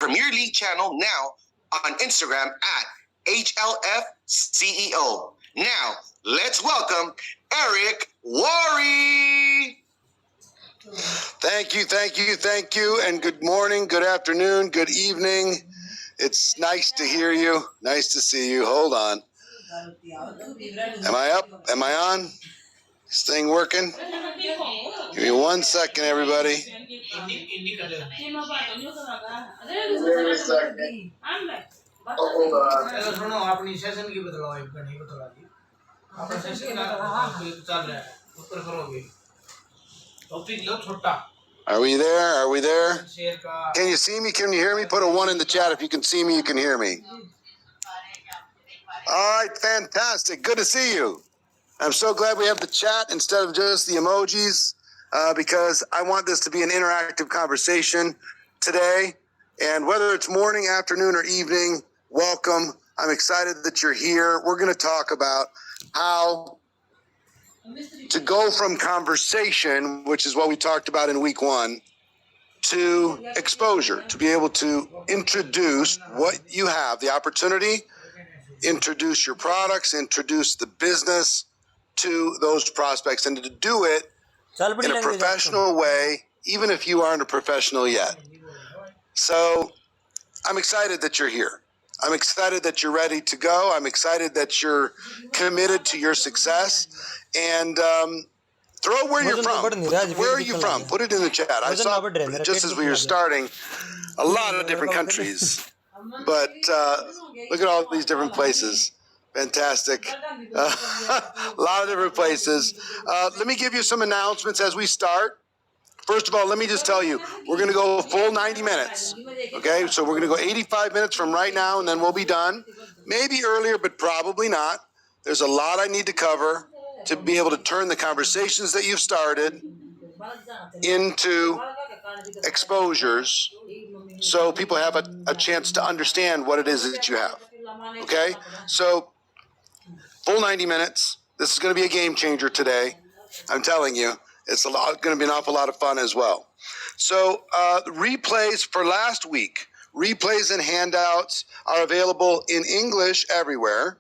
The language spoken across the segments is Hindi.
Premier League channel now on Instagram at HLFCEO. Now, let's welcome Eric Worre. Thank you, and good morning, good afternoon, good evening. It's nice to hear you. Nice to see you. Hold on. Am I up? Am I on? This thing working? Give me 1 second, everybody. Are we there? Are we there? Can you see me? Can you hear me? Put a 1 in the chat if you can see me, you can hear me. All right, fantastic. Good to see you. I'm so glad we have the chat instead of just the emojis because I want this to be an interactive conversation today. And whether it's morning, afternoon, or evening, welcome. I'm excited that you're here. We're going to talk about how to go from conversation, which is what we talked about in week 1, to exposure, to be able to introduce what you have, the opportunity, introduce your products, introduce the business to those prospects, and to do it in a professional way, even if you aren't a professional yet. So I'm excited that you're here. I'm excited that you're ready to go. I'm excited that you're committed to your success. And throw where you're from. Where are you from? Put it in the chat. I saw, just as we were starting, a lot of different countries. But look at all these different places. Fantastic. A lot of different places. Let me give you some announcements as we start. First of all, let me just tell you, we're going to go a full 90 minutes. Okay, so we're going to go 85 minutes from right now, and then we'll be done. Maybe earlier, but probably not. There's a lot I need to cover to be able to turn the conversations that you've started into exposures so people have a chance to understand what it is that you have. Okay, so full 90 minutes. This is going to be a game changer today. I'm telling you, it's going to be an awful lot of fun as well. So replays for last week, replays and handouts are available in English everywhere.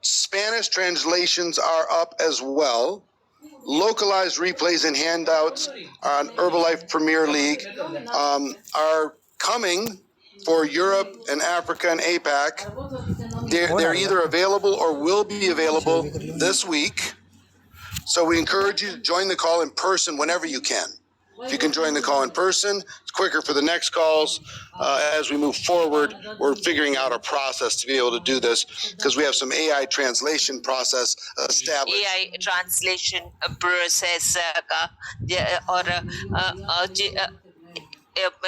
Spanish translations are up as well. Localized replays and handouts on Herbalife Premier League are coming for Europe and Africa and APAC. They're either available or will be available this week. So we encourage you to join the call in person whenever you can. If you can join the call in person, it's quicker for the next calls. As we move forward, we're figuring out a process to be able to do this because we have some AI translation process established. AI translation process का और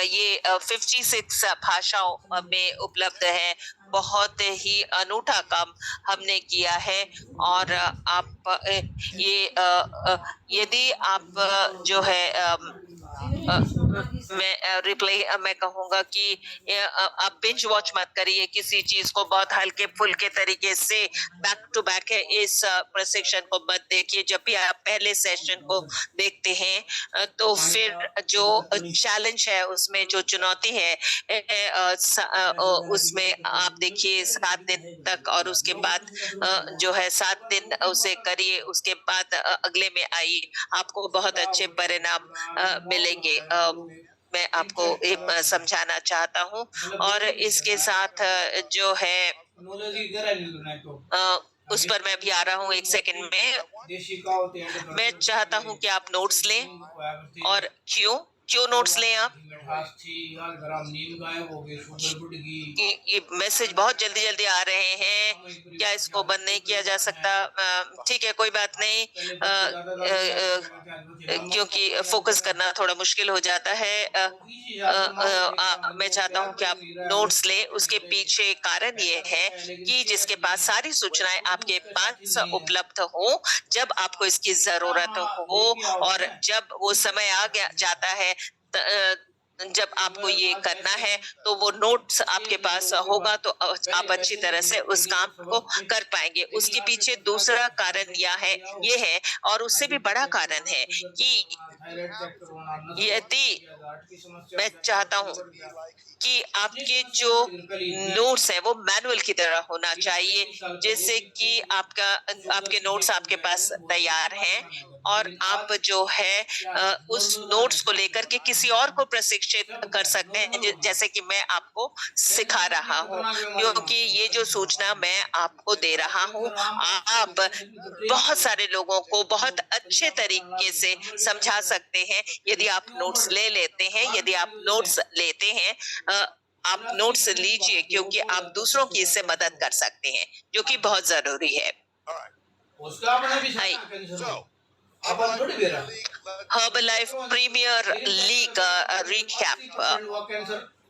ये 56 भाषाओं में उपलब्ध है. बहुत ही अनूठा काम हमने किया है और आप ये यदि आप जो है मैं रिप्ले मैं कहूँगा कि आप बिंज वॉच मत करिए किसी चीज को बहुत हल्के फुल्के तरीके से. बैक टू बैक है इस प्रशिक्षण को मत देखिए. जब भी आप पहले सेशन को देखते हैं तो फिर जो चैलेंज है उसमें जो चुनौती है उसमें आप देखिए 7 दिन तक और उसके बाद जो है 7 दिन उसे करिए. उसके बाद अगले में आइए, आपको बहुत अच्छे परिणाम मिलेंगे. मैं आपको समझाना चाहता हूँ और इसके साथ जो है उस पर मैं भी आ रहा हूँ 1 सेकंड में. मैं चाहता हूँ कि आप नोट्स लें. और क्यों नोट्स लें आप? ये मैसेज बहुत जल्दी आ रहे हैं. क्या इसको बंद नहीं किया जा सकता? ठीक है, कोई बात नहीं, क्योंकि फोकस करना थोड़ा मुश्किल हो जाता है. मैं चाहता हूं कि आप नोट्स लें. उसके पीछे कारण ये है कि जिसके पास सारी सूचनाएं आपके पास उपलब्ध हो जब आपको इसकी जरूरत हो और जब वो समय आ जाता है जब आपको ये करना है तो वो नोट्स आपके पास होगा तो आप अच्छी तरह से उस काम को कर पाएंगे। उसके पीछे दूसरा कारण ये है और उससे भी बड़ा कारण है कि यदि मैं चाहता हूँ कि आपके जो नोट्स है वो मैनुअल की तरह होना चाहिए, जैसे कि आपके नोट्स आपके पास तैयार हैं और आप जो है उस नोट्स को लेकर के किसी और को प्रशिक्षित कर सकते हैं, जैसे कि मैं आपको सिखा रहा हूँ, क्योंकि ये जो सूचना मैं आपको दे रहा हूँ आप बहुत सारे लोगों को बहुत अच्छे तरीके से समझा सकते हैं यदि आप नोट्स ले लेते हैं। यदि आप नोट्स लेते हैं, आप नोट्स लीजिए, क्योंकि आप दूसरों की इससे मदद कर सकते हैं, जो कि बहुत जरूरी है। हाय, हर्बलाइफ प्रीमियर लीग रिकैप,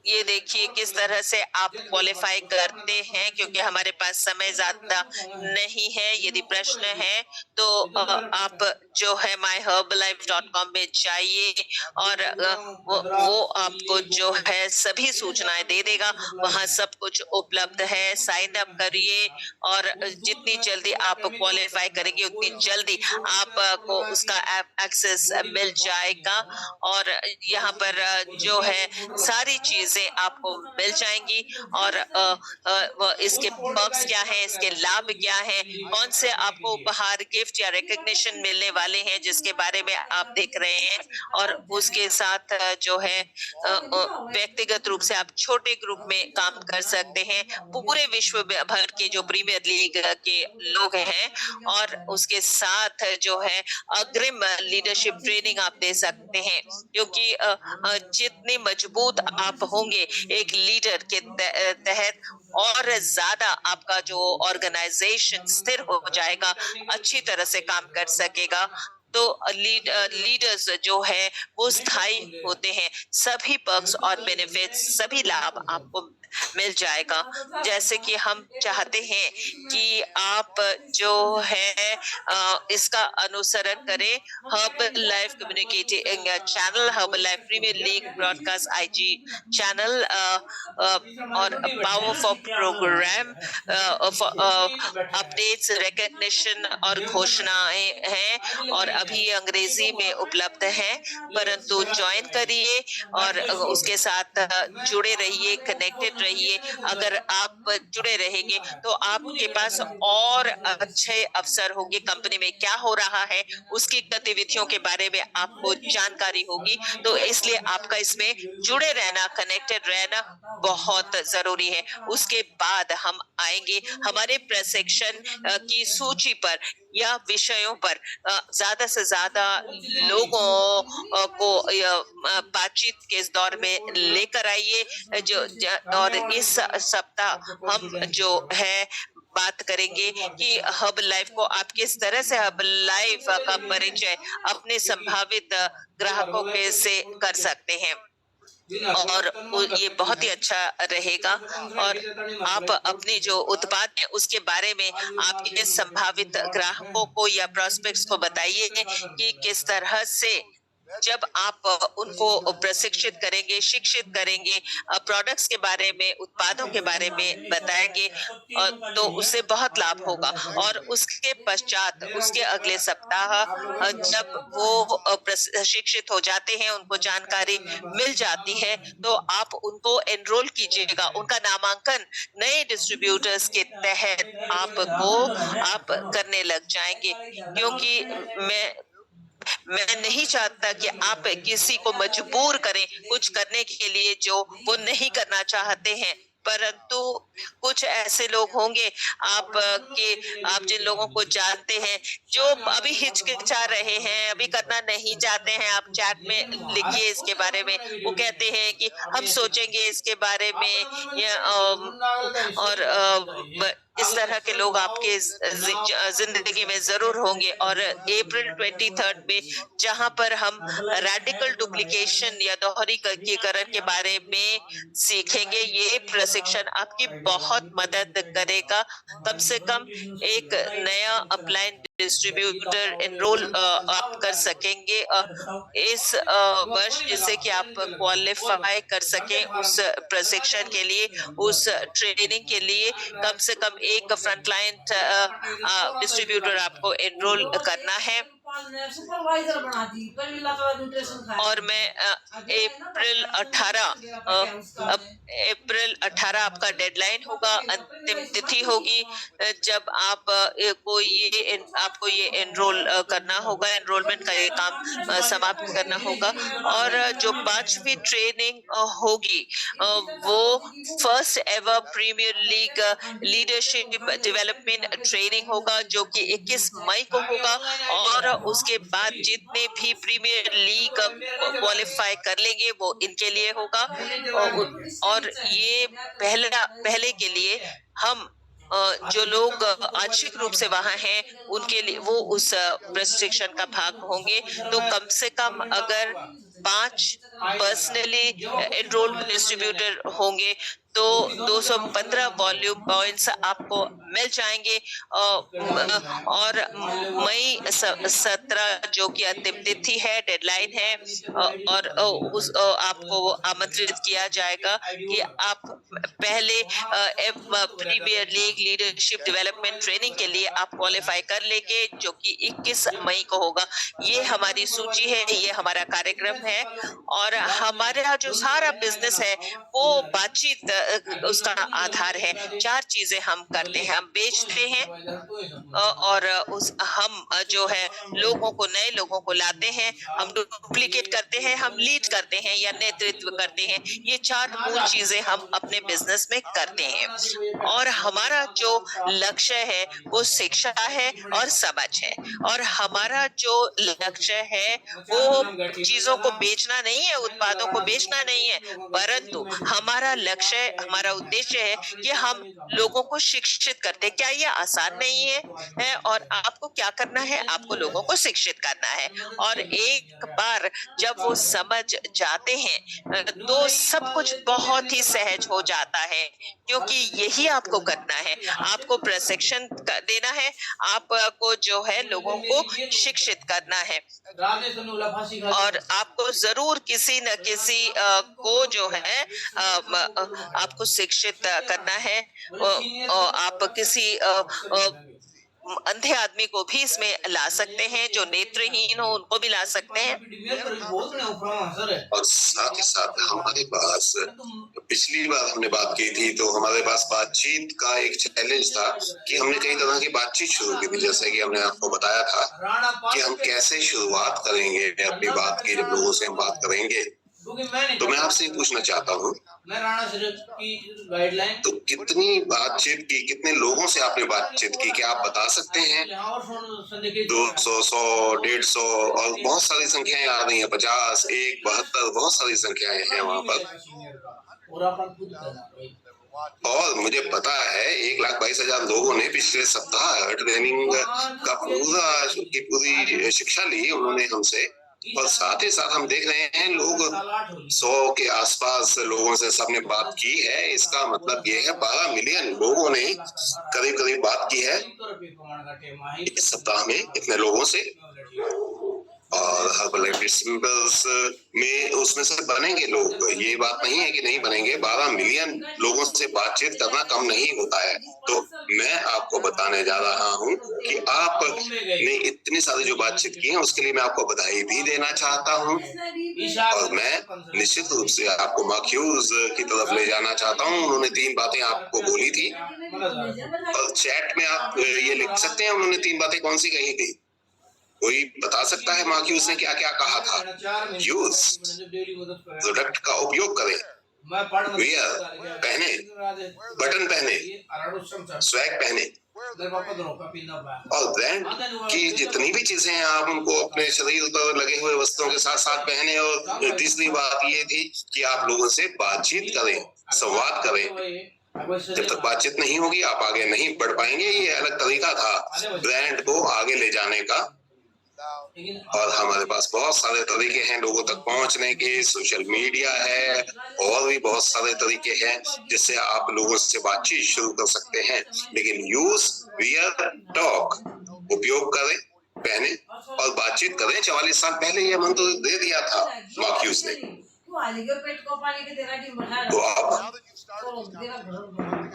ये देखिए किस तरह से आप क्वालिफाई करते हैं, क्योंकि हमारे पास समय ज्यादा नहीं है। यदि प्रश्न है तो आप जो है myherbalife.com में जाइए और वो आपको जो है सभी सूचनाएं दे देगा। वहां सब कुछ उपलब्ध है, साइन अप करिए और जितनी जल्दी आप क्वालिफाई करेंगे उतनी जल्दी आपको उसका एक्सेस मिल जाएगा। और यहाँ पर जो है सारी चीजें आपको मिल जाएंगी और इसके पर्क्स क्या हैं, इसके लाभ क्या हैं, कौन से आपको उपहार गिफ्ट या रिकग्निशन मिलने वाले हैं जिसके बारे में आप देख रहे हैं। और उसके साथ जो है व्यक्तिगत रूप से आप छोटे ग्रुप में काम कर सकते हैं, पूरे विश्व भर के जो प्रीमियर लीग के लोग हैं। और उसके साथ जो है अग्रिम लीडरशिप ट्रेनिंग आप दे सकते हैं, क्योंकि जितने मजबूत आप होंगे एक लीडर के तहत, और ज्यादा आपका जो ऑर्गेनाइजेशन स्थिर हो जाएगा, अच्छी तरह से काम कर सकेगा। तो लीडर्स जो है वो स्थायी होते हैं, सभी पर्क्स और बेनिफिट्स, सभी लाभ आपको मिल जाएगा। जैसे कि हम चाहते हैं कि आप जो है इसका अनुसरण करें। Herbalife communicating channel, Herbalife premier league broadcast IG channel और power for programme updates, recognition और घोषणाएं हैं, और अभी ये अंग्रेजी में उपलब्ध है, परंतु ज्वाइन करिए और उसके साथ जुड़े रहिए, कनेक्टेड रहिए। अगर आप जुड़े रहेंगे तो आपके पास और अच्छे अवसर होंगे, कंपनी में क्या हो रहा है उसकी गतिविधियों के बारे में आपको जानकारी होगी। तो इसलिए आपका इसमें जुड़े रहना, कनेक्टेड रहना बहुत जरूरी है। उसके बाद हम आएंगे हमारे प्रशिक्षण की सूची पर या विषयों पर। ज्यादा से ज्यादा लोगों को बातचीत के इस दौर में लेकर आइए। और इस सप्ताह हम जो है बात करेंगे कि हब लाइफ को आप किस तरह से हब लाइफ का परिचय अपने संभावित ग्राहकों के से कर सकते हैं, और ये बहुत ही अच्छा रहेगा। और आप अपने जो उत्पाद है उसके बारे में आपके संभावित ग्राहकों को या प्रोस्पेक्ट्स को बताइए कि किस तरह से जब आप उनको प्रशिक्षित करेंगे, शिक्षित करेंगे, प्रोडक्ट्स के बारे में, उत्पादों के बारे में बताएंगे, तो उससे बहुत लाभ होगा। और उसके पश्चात उसके अगले सप्ताह जब वो प्रशिक्षित हो जाते हैं, उनको जानकारी मिल जाती है, तो आप उनको एनरोल कीजिएगा। उनका नामांकन नए डिस्ट्रीब्यूटर्स के तहत आप करने लग जाएंगे, क्योंकि मैं नहीं चाहता कि आप किसी को मजबूर करें कुछ करने के लिए जो वो नहीं करना चाहते हैं। परंतु कुछ ऐसे लोग होंगे आप जिन लोगों को जानते हैं जो अभी हिचकिचा रहे हैं, अभी करना नहीं चाहते हैं, आप चैट में लिखिए इसके बारे में। वो कहते हैं कि हम सोचेंगे इसके बारे में, और इस तरह के लोग आपके जिंदगी में जरूर होंगे। और अप्रैल 23 में जहां पर हम रेडिकल डुप्लीकेशन या दोहरीकरण के बारे में सीखेंगे, ये प्रशिक्षण आपकी बहुत मदद करेगा। कम से कम एक नया अपलाइन डिस्ट्रीब्यूटर एनरोल आप कर सकेंगे इस वर्ष, जिससे कि आप क्वालिफाई कर सकें उस प्रशिक्षण के लिए, उस ट्रेनिंग के लिए। कम से कम एक फ्रंटलाइन डिस्ट्रीब्यूटर आपको एनरोल करना है। और मैं अप्रैल 18 आपका डेडलाइन होगा, अंतिम तिथि होगी, जब आप आपको ये एनरोल करना होगा, एनरोलमेंट का ये काम समाप्त करना होगा। और जो 5वीं ट्रेनिंग होगी वो first ever premier league leadership development training होगा, जो कि 21 मई को होगा। और उसके बाद जितने भी प्रीमियर लीग क्वालिफाई कर लेंगे वो इनके लिए होगा। और ये पहले के लिए हम जो लोग आंशिक रूप से वहां हैं उनके लिए वो उस प्रशिक्षण का भाग होंगे। तो कम से कम अगर 5 पर्सनली एनरोल्ड डिस्ट्रीब्यूटर होंगे तो 215 वॉल्यूम पॉइंट्स आपको मिल जाएंगे। और मई 17 जो कि अंतिम तिथि है, डेडलाइन है, और आपको आमंत्रित किया जाएगा कि आप पहले premier league leadership development training के लिए आप क्वालिफाई कर लेंगे, जो कि 21 मई को होगा। ये हमारी सूची है, ये हमारा कार्यक्रम है। और हमारा जो सारा बिजनेस है वो बातचीत उसका आधार है। 4 चीजें हम करते हैं, हम बेचते हैं, और हम जो है लोगों को, नए लोगों को लाते हैं, हम डुप्लीकेट करते हैं, हम लीड करते हैं या नेतृत्व करते हैं। ये 4 मूल चीजें हम अपने बिजनेस में करते हैं। और हमारा जो लक्ष्य है वो शिक्षा है और समझ है। और हमारा जो लक्ष्य है वो चीजों को बेचना नहीं है, उत्पादों को बेचना नहीं है, परंतु हमारा लक्ष्य, हमारा उद्देश्य है कि हम लोगों को शिक्षित करते हैं। क्या ये आसान नहीं है? और आपको क्या करना है? आपको लोगों को शिक्षित करना है। और एक बार जब वो समझ जाते हैं तो सब कुछ बहुत ही सहज हो जाता है, क्योंकि यही आपको करना है। आपको प्रशिक्षण देना है, आपको जो है लोगों को शिक्षित करना है। और आपको जरूर किसी न किसी को जो है आपको शिक्षित करना है। आप किसी अंधे आदमी को भी इसमें ला सकते हैं, जो नेत्रहीन हो उनको भी ला सकते हैं। और साथ ही साथ हमारे पास, पिछली बार हमने बात की थी तो हमारे पास बातचीत का एक चैलेंज था कि हमने कई तरह की बातचीत शुरू की थी। जैसे कि हमने आपको बताया था कि हम कैसे शुरुआत करेंगे अपनी बात की, जब लोगों से हम बात करेंगे। तो मैं आपसे पूछना चाहता हूँ, तो कितनी बातचीत की, कितने लोगों से आपने बातचीत की, क्या आप बता सकते हैं? 200, 100, 150 और बहुत सारी संख्याएं आ रही हैं, 50, 1, 72, बहुत सारी संख्याएं हैं वहां पर। और मुझे पता है 1,22,000 लोगों ने पिछले सप्ताह ट्रेनिंग का पूरी शिक्षा ली उन्होंने हमसे। और साथ ही साथ हम देख रहे हैं लोग 100 के आसपास लोगों से सबने बात की है। इसका मतलब ये है 12 मिलियन लोगों ने करीब करीब बात की है इस सप्ताह में, इतने लोगों से। और हर्बलाइफ सिंबल्स में उसमें से बनेंगे लोग, ये बात नहीं है कि नहीं बनेंगे। 12 मिलियन लोगों से बातचीत करना कम नहीं होता है। तो मैं आपको बताने जा रहा हूँ कि आपने इतनी सारी जो बातचीत की है उसके लिए मैं आपको बधाई भी देना चाहता हूँ। और मैं निश्चित रूप से आपको मार्क ह्यूज की तरफ ले जाना चाहता हूँ। उन्होंने 3 बातें आपको बोली थी, और चैट में आप ये लिख सकते हैं उन्होंने 3 बातें कौन सी कही थी। कोई बता सकता है मार्क ह्यूज ने क्या क्या कहा था? यूज प्रोडक्ट का उपयोग करें, वियर पहने, बटन पहने, स्वैग पहने, और ब्रांड की जितनी भी चीजें हैं आप उनको अपने शरीर पर लगे हुए वस्त्रों के साथ साथ पहने। और तीसरी बात ये थी कि आप लोगों से बातचीत करें, संवाद करें। जब तक बातचीत नहीं होगी आप आगे नहीं बढ़ पाएंगे। ये अलग तरीका था ब्रांड को आगे ले जाने का। और हमारे पास बहुत सारे तरीके हैं लोगों तक पहुंचने के। सोशल मीडिया है और भी बहुत सारे तरीके हैं जिससे आप लोगों से बातचीत शुरू कर सकते हैं। लेकिन यूज, वियर, टॉक, उपयोग करें, पहने और बातचीत करें। 44 साल पहले यह मंत्र दे दिया था मार्क्यूस ने। तो अब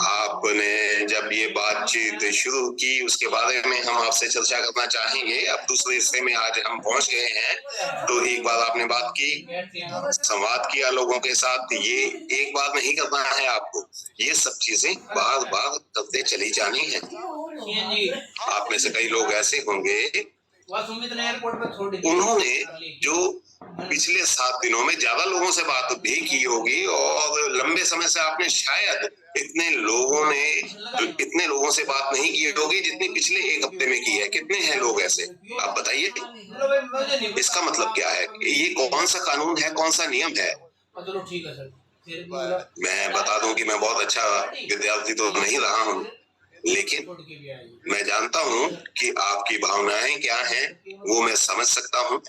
आपने जब ये बातचीत शुरू की उसके बारे में हम आपसे चर्चा करना चाहेंगे। अब दूसरे हिस्से में आज हम पहुंच गए हैं। तो एक बार आपने बात की, संवाद किया लोगों के साथ। ये एक बार नहीं करना है आपको, ये सब चीजें बार बार करते चली जानी है। आप में से कई लोग ऐसे होंगे, उन्होंने जो पिछले 7 दिनों में ज्यादा लोगों से बात भी की होगी और लंबे समय से आपने शायद इतने लोगों से बात नहीं की होगी जितनी पिछले 1 हफ्ते में की है। कितने हैं लोग ऐसे, आप बताइए। इसका मतलब क्या है? ये कौन सा कानून है, कौन सा नियम है? चलो ठीक है सर। मैं बता दूं कि मैं बहुत अच्छा विद्यार्थी तो नहीं रहा हूँ, लेकिन मैं जानता हूँ कि आपकी भावनाएं क्या हैं, वो मैं समझ सकता हूँ।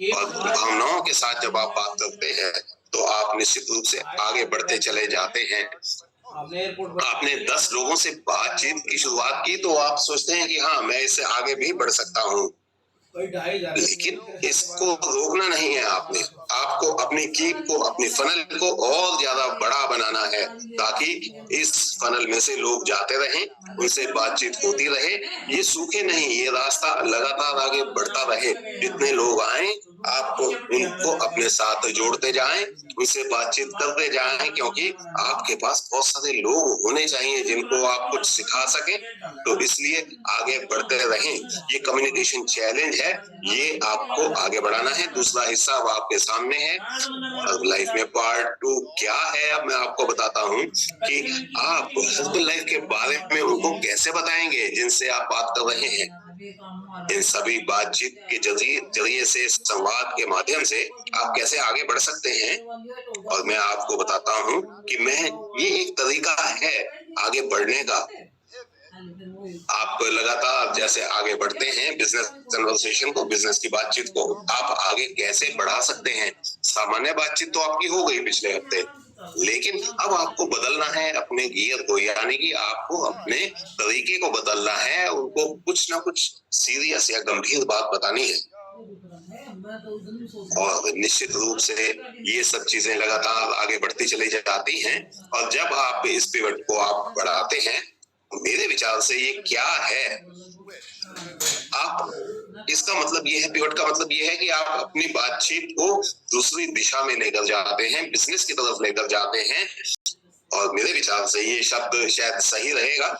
और भावनाओं के साथ जब आप बात करते हैं तो आप निश्चित रूप से आगे बढ़ते चले जाते हैं। आपने 10 लोगों से बातचीत की शुरुआत की तो आप सोचते हैं कि हाँ, मैं इससे आगे भी बढ़ सकता हूँ, लेकिन इसको रोकना नहीं है। आपको अपनी कीप को, अपनी फनल को और ज्यादा बड़ा बनाना है, ताकि इस फनल में से लोग जाते रहें, उनसे बातचीत होती रहे। ये सूखे नहीं, ये रास्ता लगातार आगे बढ़ता रहे। जितने लोग आए आप उनको अपने साथ जोड़ते जाएं, उनसे बातचीत करते जाएं, क्योंकि आपके पास बहुत सारे लोग होने चाहिए जिनको आप कुछ सिखा सकें। तो इसलिए आगे बढ़ते रहें। ये कम्युनिकेशन चैलेंज है, ये आपको आगे बढ़ाना है। दूसरा हिस्सा अब आपके सामने है। अब लाइफ में पार्ट 2 क्या है, अब मैं आपको बताता हूँ कि आप हस्बैंड लाइफ के बारे में उनको कैसे बताएंगे जिनसे आप बात कर रहे हैं। इन सभी बातचीत के जरिए से, संवाद के माध्यम से आप कैसे आगे बढ़ सकते हैं। और मैं आपको बताता हूँ कि ये एक तरीका है आगे बढ़ने का। आप लगातार जैसे आगे बढ़ते हैं बिजनेस कन्वर्सेशन को, बिजनेस की बातचीत को आप आगे कैसे बढ़ा सकते हैं। सामान्य बातचीत तो आपकी हो गई पिछले हफ्ते, लेकिन अब आपको बदलना है अपने गियर को, यानी कि आपको अपने तरीके को बदलना है। उनको कुछ ना कुछ सीरियस या गंभीर बात बतानी है। और निश्चित रूप से ये सब चीजें लगातार आगे बढ़ती चली जाती हैं। और जब आप इस पिवट को आप बढ़ाते हैं, मेरे विचार से ये क्या है, आप इसका मतलब ये है, पिवट का मतलब ये है कि आप अपनी बातचीत को दूसरी दिशा में लेकर जाते हैं, बिजनेस की तरफ लेकर जाते हैं। और मेरे विचार से ये शब्द शायद सही रहेगा,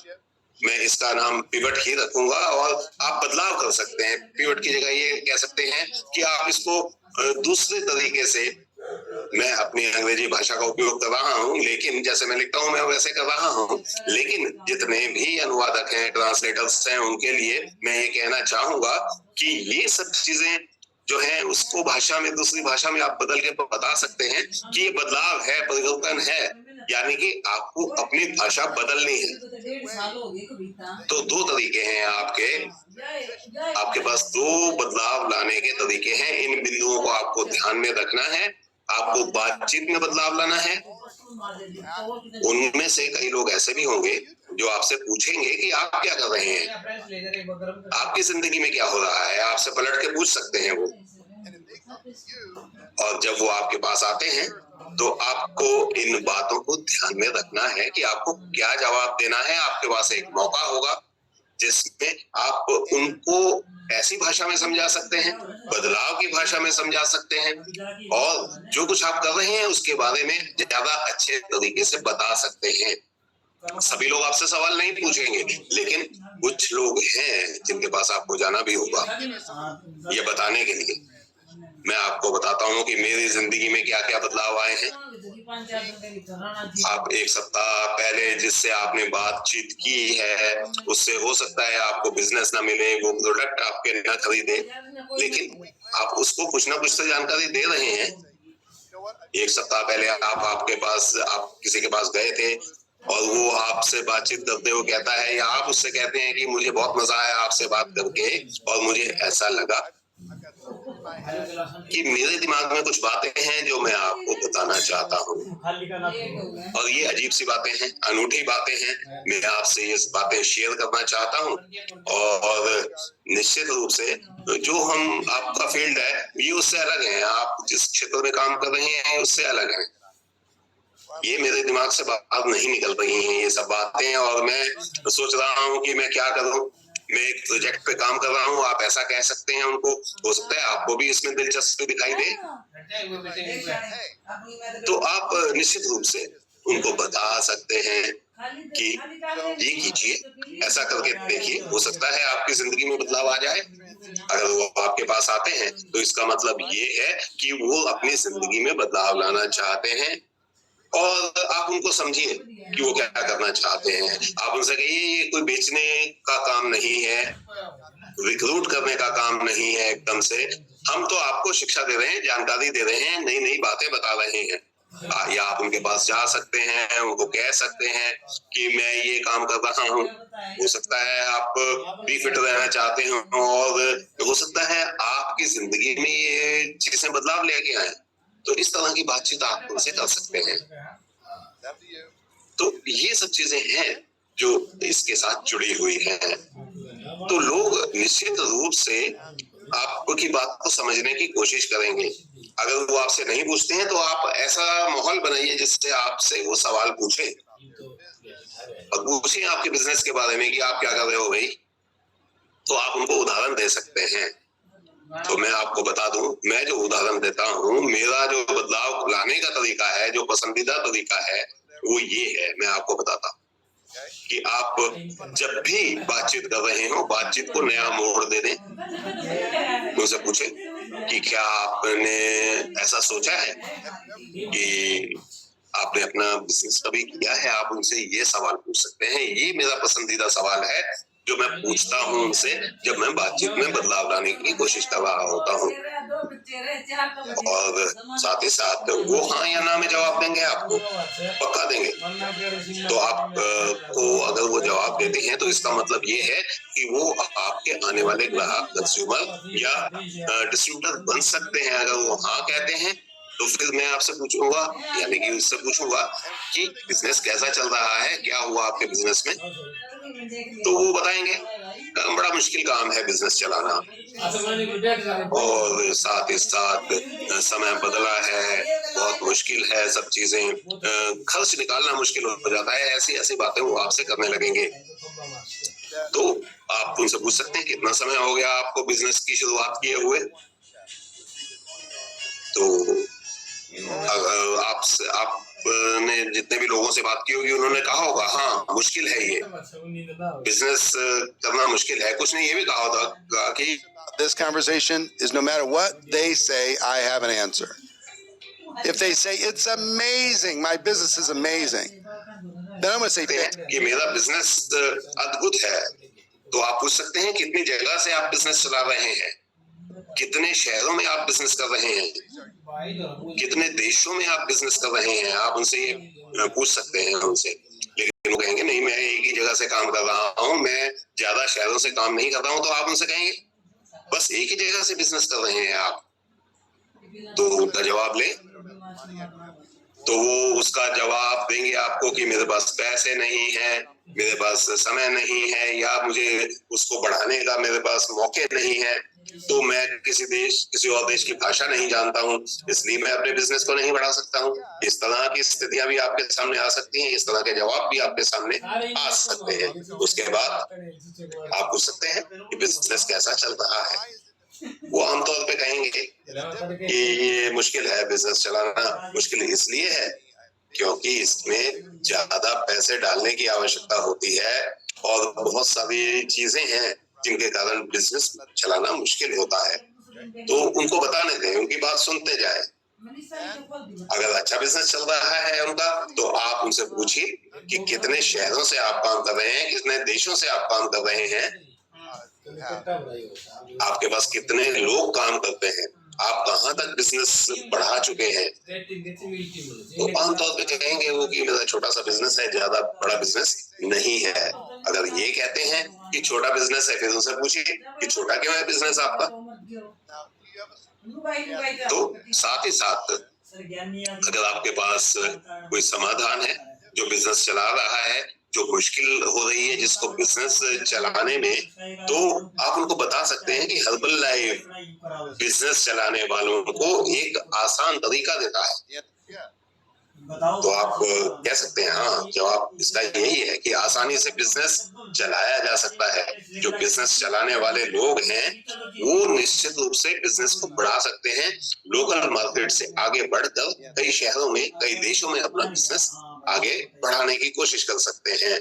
मैं इसका नाम पिवट ही रखूंगा। और आप बदलाव कर सकते हैं। पिवट की जगह ये कह सकते हैं कि आप इसको दूसरे तरीके से, मैं अपनी अंग्रेजी भाषा का उपयोग कर रहा हूँ, लेकिन जैसे मैं लिखता हूँ मैं वैसे कर रहा हूँ। लेकिन जितने भी अनुवादक हैं, ट्रांसलेटर्स हैं, उनके लिए मैं ये कहना चाहूंगा कि ये सब चीजें जो है उसको भाषा में, दूसरी भाषा में आप बदल के बता सकते हैं कि ये बदलाव है, परिवर्तन है, यानी कि आपको अपनी भाषा बदलनी है। तो 2 तरीके हैं आपके पास 2 बदलाव लाने के तरीके हैं। इन बिंदुओं को आपको ध्यान में रखना है। आपको बातचीत में बदलाव लाना है। उनमें से कई लोग ऐसे भी होंगे जो आपसे पूछेंगे कि आप क्या कर रहे हैं, आपकी जिंदगी में क्या हो रहा है, आपसे पलट के पूछ सकते हैं वो। और जब वो आपके पास आते हैं तो आपको इन बातों को ध्यान में रखना है कि आपको क्या जवाब देना है। आपके पास एक मौका होगा जिसमें आप उनको ऐसी भाषा में समझा सकते हैं, बदलाव की भाषा में समझा सकते हैं, और जो कुछ आप कर रहे हैं उसके बारे में ज्यादा अच्छे तरीके से बता सकते हैं। सभी लोग आपसे सवाल नहीं पूछेंगे, लेकिन कुछ लोग हैं जिनके पास आपको जाना भी होगा ये बताने के लिए। मैं आपको बताता हूँ कि मेरी जिंदगी में क्या क्या बदलाव आए हैं। आप 1 सप्ताह पहले जिससे आपने बातचीत की है उससे हो सकता है आपको बिजनेस ना मिले, वो प्रोडक्ट आपके ना खरीदे, लेकिन आप उसको कुछ ना कुछ तो जानकारी दे रहे हैं। 1 सप्ताह पहले आप किसी के पास गए थे और वो आपसे बातचीत करते हुए कहता है, या आप उससे कहते हैं कि मुझे बहुत मजा आया आपसे बात करके और मुझे ऐसा लगा। कि मेरे दिमाग में कुछ बातें हैं जो मैं आपको बताना चाहता हूँ, और ये अजीब सी बातें हैं, अनूठी बातें हैं। मैं आपसे ये बातें शेयर करना चाहता हूँ, और निश्चित रूप से जो हम आपका फील्ड है ये उससे अलग है, आप जिस क्षेत्र में काम कर रहे हैं उससे अलग है। ये मेरे दिमाग से बाहर नहीं निकल रही हैं ये सब बातें, और मैं सोच रहा हूँ कि मैं क्या करूँ। मैं एक प्रोजेक्ट पे काम कर रहा हूँ, आप ऐसा कह सकते हैं उनको, हो सकता है आपको भी इसमें दिलचस्पी दिखाई दे, तो आप निश्चित रूप से उनको बता सकते हैं कि ये कीजिए, ऐसा करके देखिए, हो सकता है आपकी जिंदगी में बदलाव आ जाए। अगर वो आपके पास आते हैं तो इसका मतलब ये है कि वो अपनी जिंदगी में बदलाव लाना चाहते हैं, और आप उनको समझिए कि वो क्या करना चाहते हैं। आप उनसे कहिए ये कोई बेचने का काम नहीं है, रिक्रूट करने का काम नहीं है एकदम से, हम तो आपको शिक्षा दे रहे हैं, जानकारी दे रहे हैं, नई नई बातें बता रहे हैं। या आप उनके पास जा सकते हैं, उनको कह सकते हैं कि मैं ये काम कर रहा हूँ, हो सकता है आप भी फिट रहना चाहते हो, और हो सकता है आपकी जिंदगी में ये चीजें बदलाव लेके आए, तो इस तरह की बातचीत आप उनसे कर सकते हैं। तो ये सब चीजें हैं जो इसके साथ जुड़ी हुई हैं। तो लोग निश्चित रूप से आपकी बात को समझने की कोशिश करेंगे। अगर वो आपसे नहीं पूछते हैं तो आप ऐसा माहौल बनाइए जिससे आपसे वो सवाल पूछे, और पूछें आपके बिजनेस के बारे में कि आप क्या कर रहे हो भाई, तो आप उनको उदाहरण दे सकते हैं। तो मैं आपको बता दूं, मैं जो उदाहरण देता हूँ, मेरा जो बदलाव लाने का तरीका है, जो पसंदीदा तरीका है, वो ये है। मैं आपको बताता हूँ कि आप जब भी बातचीत कर रहे हो, बातचीत को नया मोड़ दे दें। उनसे पूछें कि क्या आपने ऐसा सोचा है कि आपने अपना बिजनेस कभी किया है। आप उनसे ये सवाल पूछ सकते हैं। ये मेरा पसंदीदा सवाल है जो मैं पूछता हूँ उनसे जब मैं बातचीत में बदलाव लाने की कोशिश कर रहा होता हूँ, और साथ ही साथ वो हाँ या ना में जवाब देंगे, आपको पक्का देंगे। तो आप को अगर वो जवाब देते हैं तो इसका मतलब ये है कि वो आपके आने वाले ग्राहक, कंज्यूमर या डिस्ट्रीब्यूटर बन सकते हैं। अगर वो हाँ कहते हैं तो फिर मैं आपसे पूछूंगा, यानी कि उससे पूछूंगा कि बिजनेस कैसा चल रहा है, क्या हुआ आपके बिजनेस में, तो वो बताएंगे बड़ा मुश्किल काम है बिजनेस चलाना, और साथ ही साथ समय बदला है, बहुत मुश्किल है सब चीजें, खर्च निकालना मुश्किल हो जाता है, ऐसी ऐसी बातें वो आपसे करने लगेंगे। तो आप उनसे पूछ सकते हैं कितना समय हो गया आपको बिजनेस की शुरुआत किए हुए। तो अगर आपने जितने भी लोगों से बात की होगी उन्होंने कहा होगा हाँ मुश्किल है, ये बिजनेस करना मुश्किल है। कुछ ने ये भी कहा होगा कि This conversation is no matter what they say, I have an answer. If they say it's amazing, my business is amazing, then I'm going to say कि मेरा बिजनेस अद्भुत है, तो आप पूछ सकते हैं कितनी जगह से आप बिजनेस चला रहे हैं, कितने शहरों में आप बिजनेस कर रहे हैं, कितने देशों में आप बिजनेस कर रहे हैं। आप उनसे ये पूछ सकते हैं उनसे। लेकिन वो कहेंगे नहीं मैं एक ही जगह से काम कर रहा हूँ, मैं ज्यादा शहरों से काम नहीं कर रहा हूँ, तो आप उनसे कहेंगे बस एक ही जगह से बिजनेस कर रहे हैं आप, तो उनका जवाब ले, तो वो उसका जवाब देंगे आपको कि मेरे पास पैसे नहीं है, मेरे पास समय नहीं है, या मुझे उसको बढ़ाने का मेरे पास मौके नहीं है, तो मैं किसी और देश की भाषा नहीं जानता हूँ, इसलिए मैं अपने बिजनेस को नहीं बढ़ा सकता हूँ। इस तरह की स्थितियां भी आपके सामने आ सकती हैं, इस तरह के जवाब भी आपके सामने आ सकते हैं। उसके बाद आप पूछ सकते हैं कि बिजनेस कैसा चल रहा है। वो आमतौर पे कहेंगे कि ये मुश्किल है, बिजनेस चलाना मुश्किल इसलिए है क्योंकि इसमें ज्यादा पैसे डालने की आवश्यकता होती है, और बहुत सारी चीजें हैं जिनके कारण बिजनेस चलाना मुश्किल होता है। तो उनको बताने दें, उनकी बात सुनते जाए। अगर अच्छा बिजनेस चल रहा है उनका, तो आप उनसे पूछिए कि कितने शहरों से आप काम कर रहे हैं, कितने देशों से आप काम कर रहे हैं, आपके पास कितने लोग काम करते हैं, आप कहाँ तक बिजनेस बढ़ा चुके हैं। तो आमतौर पे कहेंगे वो कि मेरा छोटा सा बिजनेस है, ज्यादा बड़ा बिजनेस नहीं है। अगर ये कहते हैं कि छोटा बिजनेस है, फिर उनसे पूछिए कि छोटा क्यों है बिजनेस आपका। तो साथ ही साथ अगर आपके पास कोई समाधान है, जो बिजनेस चला रहा है, जो मुश्किल हो रही है जिसको बिजनेस चलाने में, तो आप उनको बता सकते हैं कि हर्बल लाइफ बिजनेस चलाने वालों को एक आसान तरीका देता है। तो आप कह सकते हैं, हाँ, जवाब इसका यही है कि आसानी से बिजनेस चलाया जा सकता है। जो बिजनेस चलाने वाले लोग हैं वो निश्चित रूप से बिजनेस को बढ़ा सकते हैं, लोकल मार्केट से आगे बढ़कर कई शहरों में, कई देशों में अपना बिजनेस आगे बढ़ाने की कोशिश कर सकते हैं।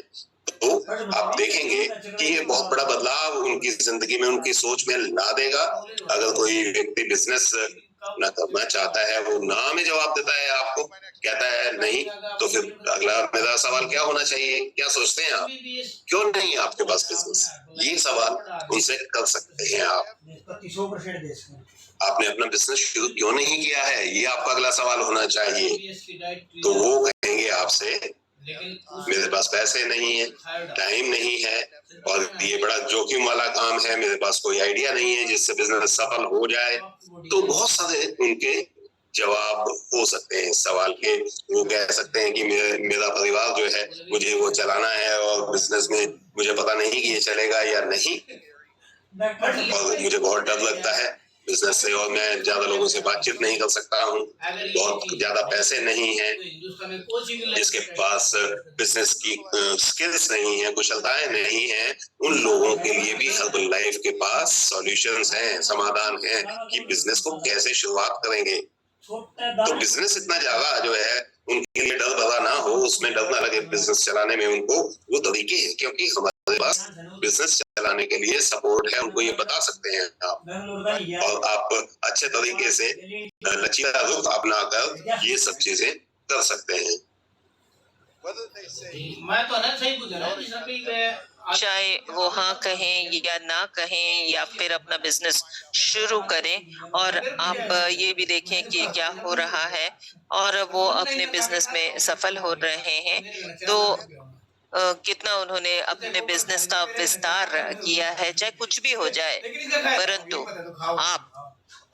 तो आप देखेंगे कि ये बहुत बड़ा बदलाव उनकी जिंदगी में, उनकी सोच में ला देगा। अगर कोई व्यक्ति बिजनेस ना करना चाहता है, वो ना में जवाब देता है, आपको कहता है नहीं, तो फिर अगला मेरा सवाल क्या होना चाहिए? क्या सोचते हैं आप? क्यों नहीं है आपके पास बिजनेस? ये सवाल उनसे कर सकते हैं आप। आपने अपना बिजनेस शुरू क्यों नहीं किया है, ये आपका अगला सवाल होना चाहिए। तो वो कहेंगे आपसे, मेरे पास पैसे नहीं है, टाइम नहीं है, और ये बड़ा जोखिम वाला काम है, मेरे पास कोई आइडिया नहीं है जिससे बिजनेस सफल हो जाए। तो बहुत सारे उनके जवाब हो सकते हैं इस सवाल के। वो कह सकते हैं कि मेरा परिवार जो है, मुझे वो चलाना है, और बिजनेस में मुझे पता नहीं कि ये चलेगा या नहीं, और मुझे बहुत डर लगता है बिजनेस से, और मैं ज्यादा लोगों से बातचीत नहीं कर सकता हूँ, बहुत ज्यादा पैसे नहीं है, जिसके पास बिजनेस की स्किल्स नहीं है, कुशलताएं नहीं है, उन लोगों के लिए भी हर्बल लाइफ के पास सॉल्यूशंस हैं, समाधान है कि बिजनेस को कैसे शुरुआत करेंगे। तो बिजनेस इतना ज्यादा जो है उनके लिए डर भरा ना हो, उसमें डर ना लगे बिजनेस चलाने में उनको, वो तरीके हैं, क्योंकि हमारे पास बिजनेस चलाने के लिए सपोर्ट है, उनको ये बता सकते हैं आप, और आप अच्छे तरीके से लचीला रुख अपना कर ये सब चीजें कर सकते हैं। मैं तो ना सही पूछ रहा हूँ, चाहे वो हाँ कहें या ना कहें, या फिर अपना बिजनेस शुरू करें, और आप ये भी देखें कि क्या हो रहा है, और वो अपने बिजनेस में सफल हो रहे हैं, तो कितना उन्होंने अपने बिजनेस का विस्तार किया है, चाहे कुछ भी हो जाए, परंतु आप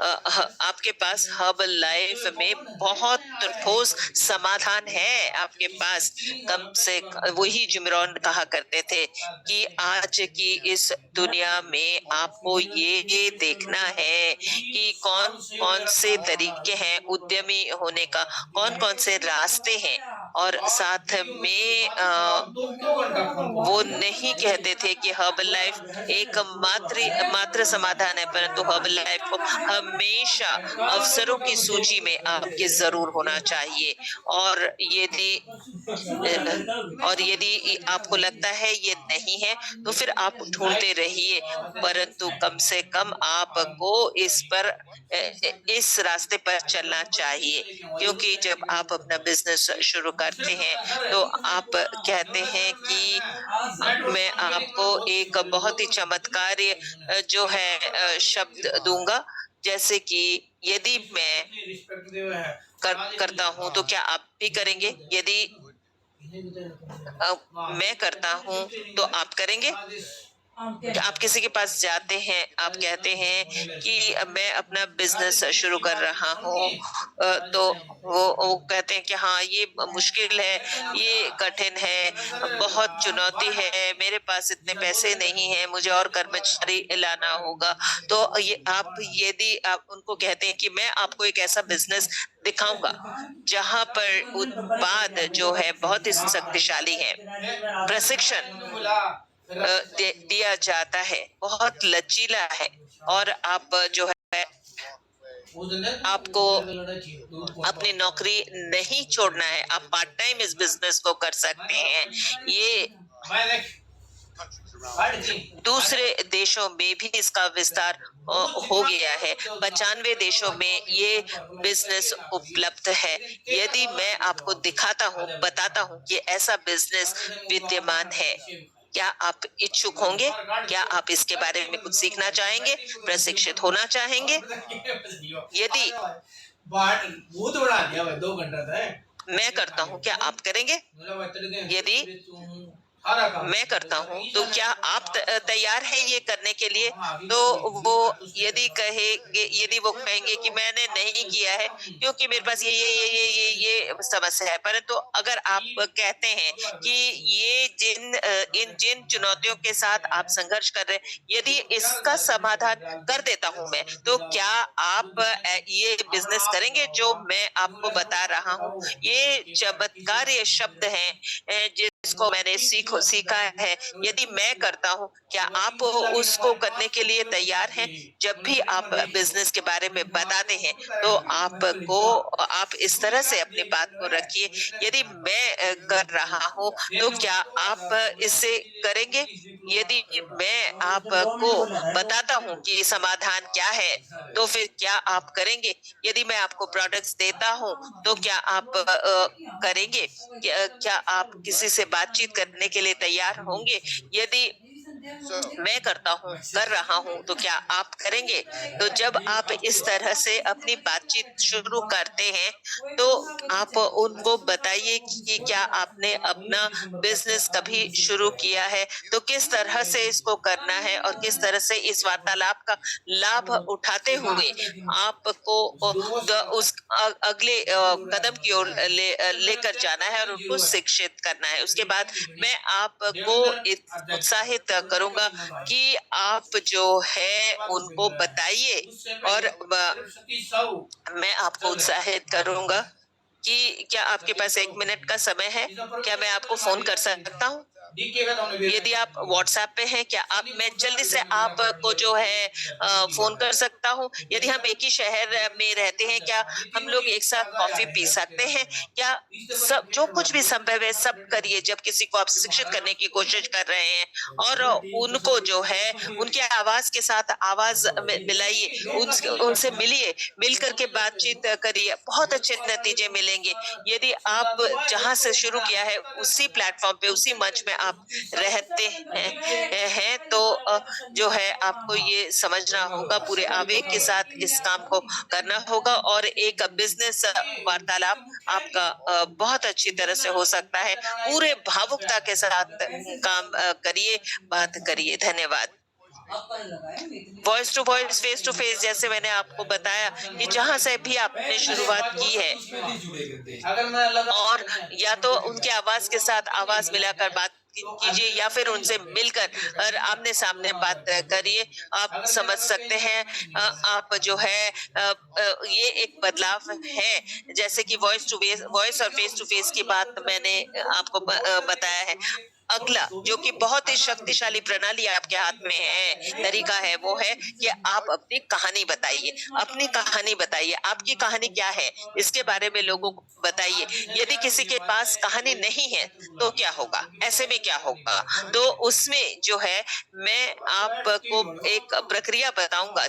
आपके पास हर्बल लाइफ में बहुत ठोस समाधान है आपके पास। कम से वही जिमरॉन कहा करते थे कि आज की इस दुनिया में आपको ये देखना है कि कौन कौन से तरीके हैं उद्यमी होने का, कौन कौन से रास्ते हैं, और साथ में वो नहीं कहते थे कि हर्बल लाइफ एक मात्र समाधान है, परंतु हर्बल लाइफ को हमेशा अवसरों की सूची में आपके जरूर होना चाहिए। और यदि आपको लगता है ये नहीं है, तो फिर आप ढूंढते रहिए, परंतु कम से कम आपको इस रास्ते पर चलना चाहिए, क्योंकि जब आप अपना बिजनेस शुरू करते हैं तो आप कहते हैं कि मैं आपको एक बहुत ही चमत्कारी जो है शब्द दूंगा, जैसे कि यदि मैं करता हूं तो क्या आप भी करेंगे? यदि मैं करता हूं तो आप करेंगे? आप किसी के पास जाते हैं, आप कहते हैं कि मैं अपना बिजनेस शुरू कर रहा हूँ, तो वो कहते हैं कि हाँ ये मुश्किल है, ये कठिन है, बहुत चुनौती है, मेरे पास इतने पैसे नहीं है, मुझे और कर्मचारी लाना होगा। तो ये आप यदि आप उनको कहते हैं कि मैं आपको एक ऐसा बिजनेस दिखाऊंगा जहां पर उत्पाद जो है बहुत ही शक्तिशाली है, प्रशिक्षण दिया जाता है, बहुत लचीला है, और आप जो है आपको अपनी नौकरी नहीं छोड़ना है, आप पार्ट टाइम इस बिजनेस को कर सकते हैं। ये दूसरे देशों में भी इसका विस्तार हो गया है, 95 देशों में ये बिजनेस उपलब्ध है। यदि मैं आपको दिखाता हूँ, बताता हूँ कि ऐसा बिजनेस विद्यमान है, क्या आप इच्छुक होंगे? क्या आप इसके बारे में कुछ सीखना चाहेंगे, प्रशिक्षित होना चाहेंगे? यदि मैं करता हूँ, क्या आप करेंगे? यदि सारा काम मैं करता हूँ, जैसे तो ईसा क्या ने आप तैयार हैं ये करने के लिए? हम आगे तो बढ़ेंगे, वो दुनिया तो उससे यदि ज्यादा कहेंगे, यदि वो कहेंगे कि मैंने नहीं किया है क्योंकि मेरे पास ये समस्या है, परंतु अगर आप कहते हैं कि ये इन जिन चुनौतियों के साथ आप संघर्ष कर रहे हैं, यदि इसका समाधान कर देता हूं मैं, तो क्या आप ये बिजनेस करेंगे जो मैं आपको बता रहा हूँ? ये चमत्कार, ये शब्द हैं जिसको मैंने सीखा है। यदि मैं करता हूँ, क्या आप उसको करने के लिए तैयार हैं? जब भी आप बिजनेस के बारे में बताते हैं, तो आप इस तरह से अपनी बात को रखिए। यदि मैं कर रहा हूँ, तो क्या आप इसे करेंगे? यदि मैं आपको बताता हूँ कि समाधान क्या है, तो फिर क्या आप करेंगे? यदि मैं आपको प्रोडक्ट्स देता हूँ, तो क्या आप करेंगे? क्या आप किसी से बातचीत करने के लिए तैयार होंगे? यदि मैं करता हूँ, कर रहा हूँ, तो क्या आप करेंगे? तो जब आप इस तरह से अपनी बातचीत शुरू करते हैं, तो आप उनको बताइए कि क्या आपने अपना बिजनेस कभी शुरू किया है, तो किस तरह से इसको करना है और किस तरह से इस वार्तालाप का लाभ उठाते हुए आपको उस अगले कदम की ओर लेकर जाना है और उनको शिक्षित करना है। उसके बाद मैं आपको उत्साहित करूंगा कि आप जो है उनको बताइए, और मैं आपको उत्साहित करूंगा कि क्या आपके पास 1 मिनट का समय है? क्या मैं आपको फोन कर सकता हूँ? यदि आप व्हाट्सएप पे हैं, क्या आप मैं जल्दी से आपको जो है फोन कर सकता हूँ? यदि हम एक ही शहर में रहते हैं, क्या हम लोग एक साथ कॉफी पी सकते हैं? क्या सब जो कुछ भी संभव है सब करिए जब किसी को आप शिक्षित करने की कोशिश कर रहे हैं, और उनको जो है उनके आवाज के साथ आवाज मिलाइए, उनसे मिलिए, मिल करके बातचीत करिए, बहुत अच्छे नतीजे मिलेंगे। यदि आप जहां से शुरू किया है उसी प्लेटफॉर्म पे, उसी मंच में आप रहते हैं, तो जो है आपको ये समझना होगा, पूरे आवेग के साथ इस काम को करना होगा, और एक बिजनेस वार्तालाप आपका बहुत अच्छी तरह से हो सकता है। पूरे भावुकता के साथ काम करिए, बात करिए। धन्यवाद। Voice to voice, face to face, जैसे मैंने आपको बताया कि जहां से भी आपने शुरुआत की है, और या तो उनके आवाज के साथ आवाज मिलाकर बात कीजिए, या फिर उनसे मिलकर और आमने सामने बात करिए। आप समझ सकते हैं, आप जो है ये एक बदलाव है, जैसे कि वॉइस और फेस टू फेस की बात मैंने आपको बताया है। अगला जो कि बहुत ही शक्तिशाली प्रणाली आपके हाथ में है, तरीका है, वो है कि आप अपनी कहानी बताइए। अपनी कहानी बताइए, आपकी कहानी क्या है, इसके बारे में लोगों को बताइए। यदि किसी के पास कहानी नहीं है, तो क्या होगा? ऐसे में क्या होगा? तो उसमें जो है मैं आपको एक प्रक्रिया बताऊंगा,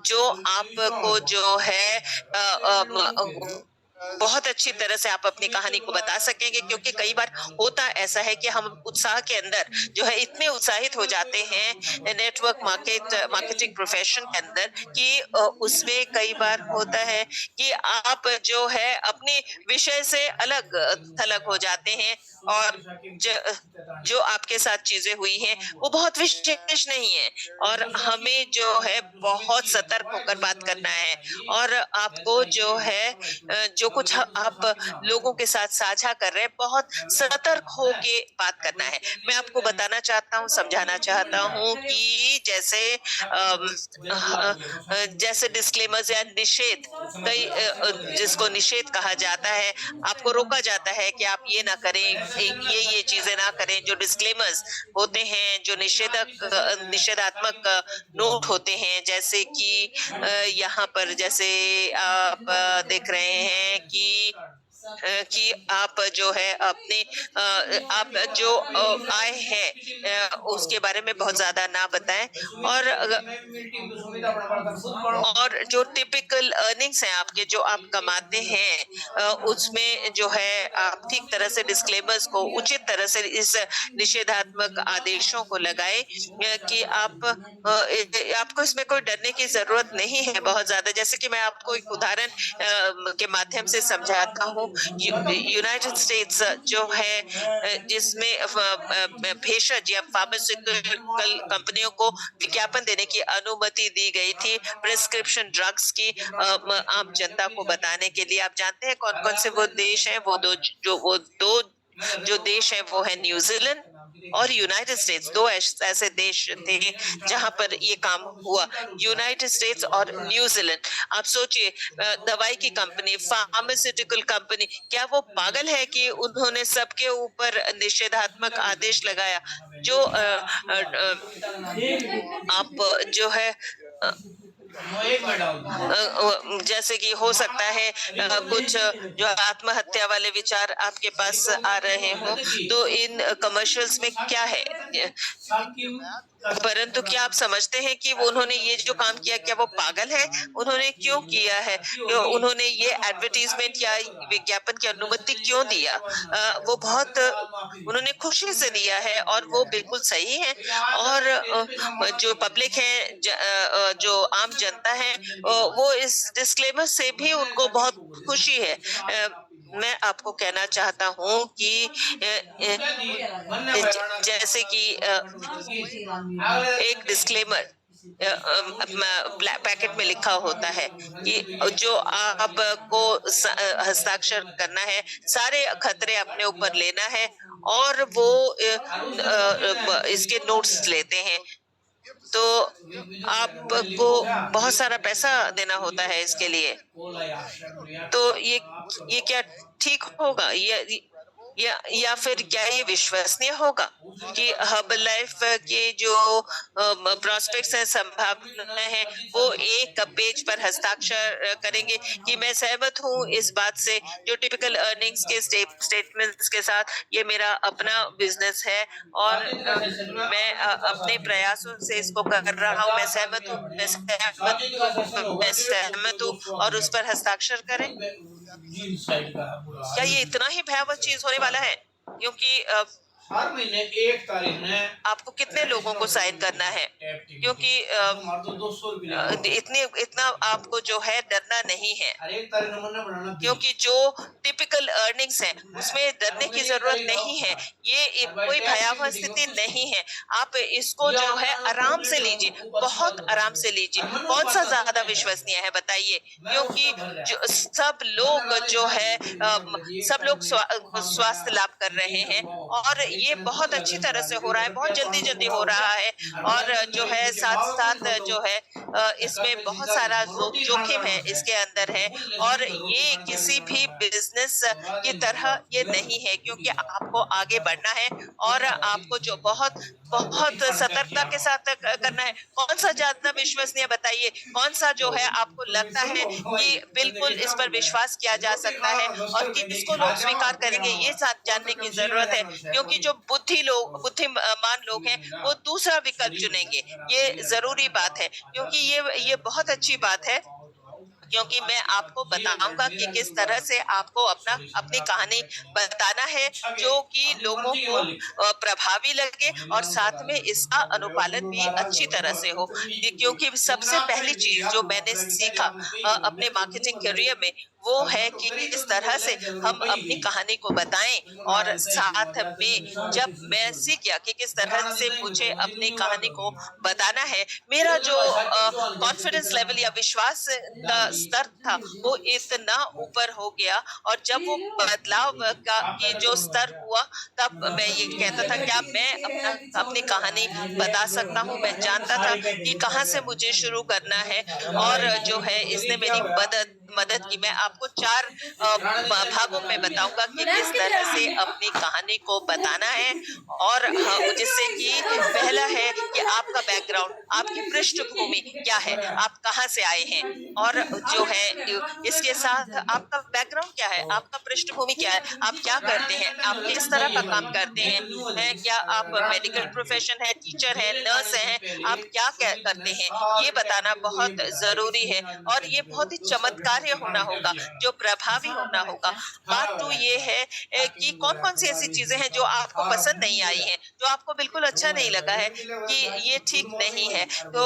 जो आपको जो है बहुत अच्छी तरह से आप अपनी कहानी को बता सकेंगे, क्योंकि कई बार होता ऐसा है कि हम उत्साह के अंदर जो है इतने उत्साहित हो जाते हैं नेटवर्क मार्केटिंग प्रोफेशन के अंदर, कि उसमें कई बार होता है कि आप जो है अपने विषय से अलग थलग हो जाते हैं, और जो आपके साथ चीजें हुई हैं वो बहुत विशेष नहीं है, और हमें जो है बहुत सतर्क होकर बात करना है, और आपको जो है जो कुछ आप लोगों के साथ साझा कर रहे हैं, बहुत सतर्क होके बात करना है। मैं आपको बताना चाहता हूँ, समझाना चाहता हूँ कि जैसे डिस्क्लेमर्स या निषेध, जिसको निषेध कहा जाता है, आपको रोका जाता है कि आप ये ना करें, ये चीजें ना करें। जो डिस्क्लेमर्स होते हैं, जो निषेधात्मक नोट होते हैं, जैसे कि यहाँ पर जैसे आप देख रहे हैं कि आप जो है अपने आप जो आय है उसके बारे में बहुत ज्यादा ना बताएं, और जो टिपिकल अर्निंग्स हैं आपके, जो आप कमाते हैं, उसमें जो है आप ठीक तरह से डिस्क्लेमर्स को उचित तरह से इस निषेधात्मक आदेशों को लगाए, कि आपको इसमें कोई डरने की जरूरत नहीं है बहुत ज्यादा। जैसे कि मैं आपको एक उदाहरण के माध्यम से समझाता हूँ, यूनाइटेड स्टेट्स जो है जिसमें भेषज या फार्मास्यूटिकल कंपनियों को विज्ञापन देने की अनुमति दी गई थी प्रिस्क्रिप्शन ड्रग्स की आम जनता को बताने के लिए। आप जानते हैं कौन कौन से वो देश हैं? वो दो जो देश है वो है न्यूजीलैंड और यूनाइटेड स्टेट्स। दो ऐसे देश थे जहां पर ये काम हुआ, यूनाइटेड स्टेट्स और न्यूजीलैंड। आप सोचिए, दवाई की कंपनी, फार्मास्यूटिकल कंपनी, क्या वो पागल है कि उन्होंने सबके ऊपर निषेधात्मक आदेश लगाया? जो आप जो है जैसे कि हो सकता है कुछ जो आत्महत्या वाले विचार आपके पास आ रहे हो, तो इन कमर्शियल्स में क्या है? परंतु क्या आप समझते हैं कि वो उन्होंने ये जो काम किया, क्या वो पागल है? उन्होंने क्यों किया है? उन्होंने ये एडवर्टीजमेंट या विज्ञापन की अनुमति क्यों दिया? वो बहुत उन्होंने खुशी से दिया है और वो बिल्कुल सही है। और जो पब्लिक है, जो आम जनता है, वो इस डिस्क्लेमर से भी उनको बहुत खुशी है। मैं आपको कहना चाहता हूँ कि जैसे कि एक डिस्क्लेमर पैकेट में लिखा होता है कि जो आपको हस्ताक्षर करना है, सारे खतरे अपने ऊपर लेना है, और वो इसके नोट्स लेते हैं। तो आपको बहुत सारा पैसा देना होता है इसके लिए। तो ये क्या ठीक होगा? या फिर क्या ये विश्वसनीय होगा कि हर्बल लाइफ के जो प्रोस्पेक्ट्स हैं, संभावनाएं हैं, वो एक पेज पर हस्ताक्षर करेंगे कि मैं सहमत हूँ इस बात से, जो टिपिकल अर्निंग्स के स्टेटमेंट्स के साथ ये मेरा अपना बिजनेस है और मैं अपने प्रयासों से इसको कर रहा हूँ, मैं सहमत हूँ और उस पर हस्ताक्षर करें? क्या ये इतना ही भयावह चीज होने वाला है? क्योंकि हर महीने 1 तारीख ने आपको कितने लोगों को साइन करना है? क्योंकि इतना आपको जो है डरना नहीं है, क्योंकि जो टिपिकल अर्निंग्स है उसमें डरने की जरूरत नहीं है। ये कोई भयावह स्थिति नहीं है। आप इसको जो है आराम से लीजिए, बहुत आराम से लीजिए। कौन सा ज्यादा विश्वसनीय है बताइए? क्योंकि सब लोग जो है सब लोग स्वास्थ्य लाभ कर रहे हैं और ये बहुत अच्छी तरह से हो रहा है, बहुत जल्दी हो रहा है। और जो है साथ साथ जो है इसमें बहुत सारा जोखिम है इसके अंदर है, और ये किसी भी बिजनेस की तरह ये नहीं है, क्योंकि आपको आगे बढ़ना है और आपको जो बहुत सतर्कता के साथ करना है। कौन सा ज्यादा विश्वसनीय बताइए? कौन सा जो है आपको लगता है कि बिल्कुल इस पर विश्वास किया जा सकता है और किसको लोग स्वीकार करेंगे? ये जानने की जरूरत है, क्योंकि जो बुद्धिमान लोग हैं वो दूसरा विकल्प चुनेंगे। ये जरूरी बात है, क्योंकि ये बहुत अच्छी बात है, क्योंकि मैं आपको बताऊंगा कि किस तरह से आपको अपनी कहानी बताना है जो कि लोगों को प्रभावी लगे और साथ में इसका अनुपालन भी अच्छी तरह से हो। क्योंकि सबसे पहली चीज जो मैंने सीखा अपने मार्केटिंग करियर में वो है कि किस तरह से हम अपनी कहानी को बताएं, और साथ में जब मैं सीख गया कि किस तरह से मुझे अपनी कहानी को बताना है, मेरा जो कॉन्फिडेंस लेवल या विश्वास का स्तर था वो इतना ऊपर हो गया। और जब वो बदलाव का ये जो स्तर हुआ, तब मैं ये कहता था क्या मैं अपनी कहानी बता सकता हूँ। मैं जानता था कि कहाँ से मुझे शुरू करना है, और जो है इसने मेरी मदद की। मैं आपको 4 भागों में बताऊंगा कि किस तरह से अपनी कहानी को बताना है, और जिससे कि पहला है कि आपका बैकग्राउंड, आपकी पृष्ठभूमि क्या है, आप कहाँ से आए हैं, और जो है इसके साथ आपका बैकग्राउंड क्या है, आपका पृष्ठभूमि क्या है, आप क्या करते हैं, आप किस तरह का काम करते हैं, क्या आप मेडिकल प्रोफेशन है, टीचर है, नर्स है, आप क्या करते हैं, ये बताना बहुत जरूरी है। और ये बहुत ही चमत्कार व्यवहार्य होना होगा, जो प्रभावी होना होगा। बात तो ये है कि कौन-कौन सी ऐसी चीज़ें हैं जो आपको पसंद नहीं आई हैं, जो आपको बिल्कुल अच्छा नहीं लगा है कि ये ठीक नहीं है। तो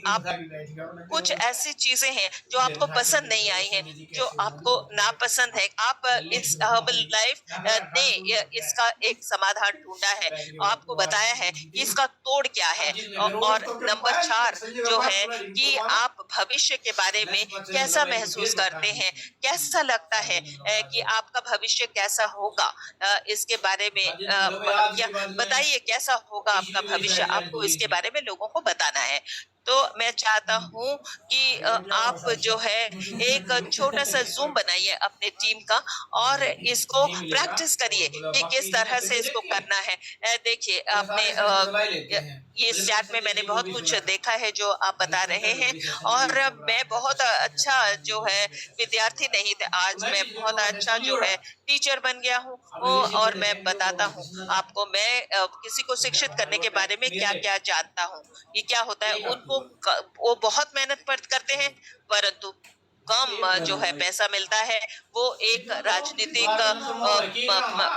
आप कुछ ऐसी चीजें हैं जो आपको पसंद नहीं आई हैं, जो आपको नापसंद है। आप इस हर्बल लाइफ ने इसका एक समाधान ढूंढा है, आपको बताया है कि इसका तोड़ क्या है। और नंबर 4 जो है कि आप भविष्य के बारे में कैसा महसूस करते हैं, कैसा लगता है कि आपका भविष्य कैसा होगा, इसके बारे में क्या बताइए कैसा होगा आपका भविष्य, आपको इसके बारे में लोगों को बताना है। तो मैं चाहता हूँ कि आप जो है एक छोटा-सा ज़ूम बनाइए अपने टीम का और इसको प्रैक्टिस करिए कि किस तरह से इसको करना है। देखिए आपने ये इस चैट में मैंने बहुत कुछ देखा है जो आप बता रहे हैं और मैं बहुत अच्छा जो है विद्यार्थी नहीं थे, आज मैं बहुत अच्छा जो है टीचर बन गया हूँ। और मैं बताता हूँ आपको, मैं किसी को शिक्षित करने के बारे में क्या-क्या जानता हूँ। ये क्या होता है, उनको वो बहुत मेहनत पर करते हैं परंतु कम जो है पैसा मिलता है। वो एक राजनीतिक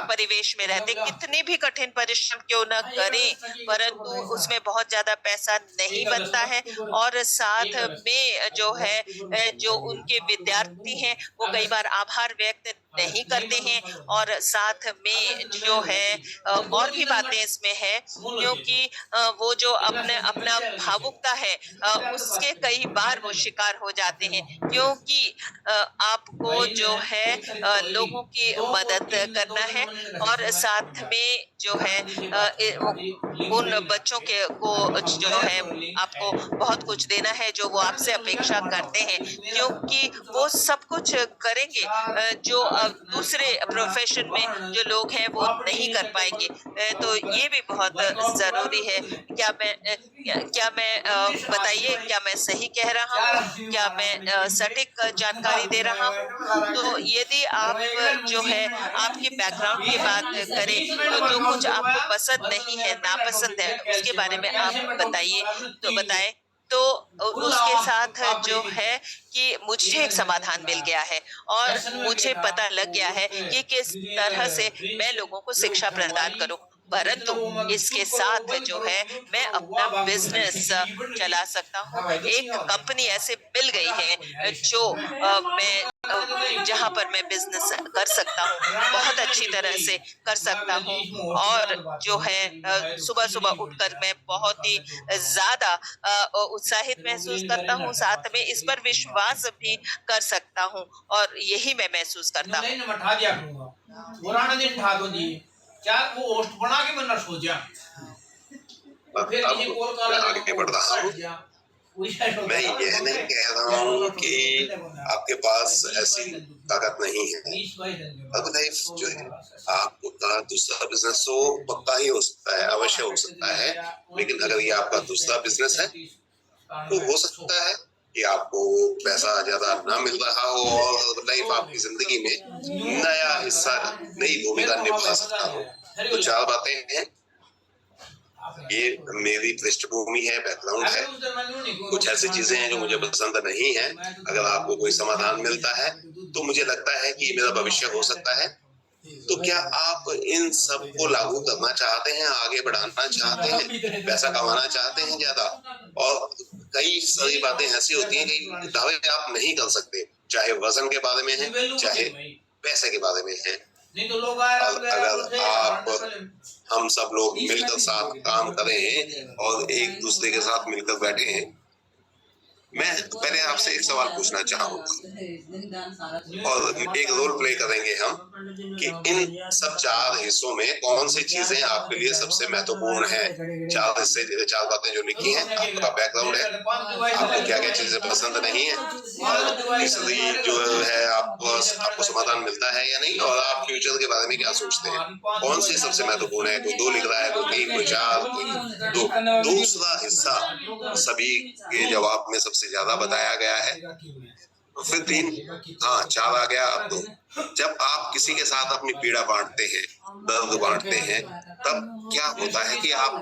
परिवेश में रहते, कितने भी कठिन परिश्रम क्यों न करें परंतु उसमें बहुत ज्यादा पैसा नहीं बनता है। और साथ में जो है जो उनके विद्यार्थी हैं वो कई बार आभार व्यक्त नहीं करते हैं। और साथ में जो है और भी बातें इसमें है क्योंकि वो जो अपने अपना भावुकता है उसके कई बार वो शिकार हो जाते हैं क्योंकि आपको जो है लोगों की मदद करना है। और साथ में जो है उन बच्चों के को जो है आपको बहुत कुछ देना है जो वो आपसे अपेक्षा करते हैं क्योंकि वो सब कुछ करेंगे जो दूसरे प्रोफेशन में जो लोग हैं वो नहीं कर पाएंगे। तो ये भी बहुत जरूरी है। क्या मैं बताइए क्या मैं सही कह रहा हूँ, क्या मैं सटीक जानकारी दे रहा हूँ? तो यदि आप जो है आपके बैकग्राउंड की बात करें तो जो कुछ आपको पसंद नहीं है, नापसंद है, उसके बारे में आप बताइए, तो बताएं। तो उसके साथ जो है कि मुझे एक समाधान मिल गया है और मुझे पता लग गया है कि किस तरह से मैं लोगों को शिक्षा प्रदान करूं। परंतु इसके साथ जो है मैं अपना बिजनेस चला सकता हूँ। एक कंपनी ऐसे मिल गई है जो मैं जहाँ पर मैं बिजनेस कर सकता हूँ, बहुत अच्छी तरह से कर सकता हूँ। और जो है सुबह सुबह उठकर मैं बहुत ही ज्यादा उत्साहित महसूस करता हूँ, साथ में इस पर विश्वास भी कर सकता हूँ और यही मैं महसूस करता हूँ। मैं ठा दिया करूंगा, पुराने दिन ठा दो दिए क्या वो होस्ट बना के मैंने सोचा फिर अब किसी कॉल मैं का आगे बढ़ रहा हूँ। मैं यह नहीं कह रहा हूँ कि आपके पास ऐसी ताकत नहीं है। अब लाइफ जो है आपका दूसरा बिजनेस तो पक्का ही हो सकता है, अवश्य हो सकता है। लेकिन अगर ये आपका दूसरा बिजनेस है तो हो सकता है कि आपको पैसा ज्यादा ना मिल रहा हो और लाइफ आपकी जिंदगी में नया हिस्सा, नई भूमिका निभा सकता हो। तो 4 बातें हैं। ये मेरी पृष्ठभूमि है, बैकग्राउंड है। कुछ ऐसी चीजें हैं जो मुझे पसंद नहीं है। अगर आपको कोई समाधान मिलता है तो मुझे लगता है कि मेरा भविष्य हो सकता है। तो क्या आप इन सब को लागू करना चाहते हैं, आगे बढ़ाना चाहते हैं, पैसा कमाना चाहते हैं ज्यादा? और कई सारी बातें ऐसी होती हैं कि दावे आप नहीं कर सकते, चाहे वजन के बारे में है, चाहे पैसे के बारे में है। और अगर आप हम सब लोग मिलकर साथ काम करें और एक दूसरे के साथ मिलकर बैठे हैं, मैं पहले आपसे एक सवाल पूछना चाहूंगा और एक रोल प्ले करेंगे हम कि इन सब 4 हिस्सों में कौन सी चीजें आपके लिए सबसे महत्वपूर्ण है। 4 हिस्से, 4 बातें जो लिखी हैं, आपका बैकग्राउंड है, आपको क्या क्या चीजें पसंद नहीं है, और तीसरी जो है आपको समाधान मिलता है या नहीं, और आप फ्यूचर के बारे में क्या सोचते हैं। कौन सी सबसे महत्वपूर्ण है? कोई 2 लिख रहा है, कोई 3, कोई 4, कोई 2। दूसरा हिस्सा सभी के जवाब में सबसे ज्यादा बताया गया है, फिर 3, हाँ 4 आ गया, अब 2। जब आप किसी के साथ अपनी पीड़ा बांटते हैं, दर्द बांटते हैं, तब क्या होता है कि आप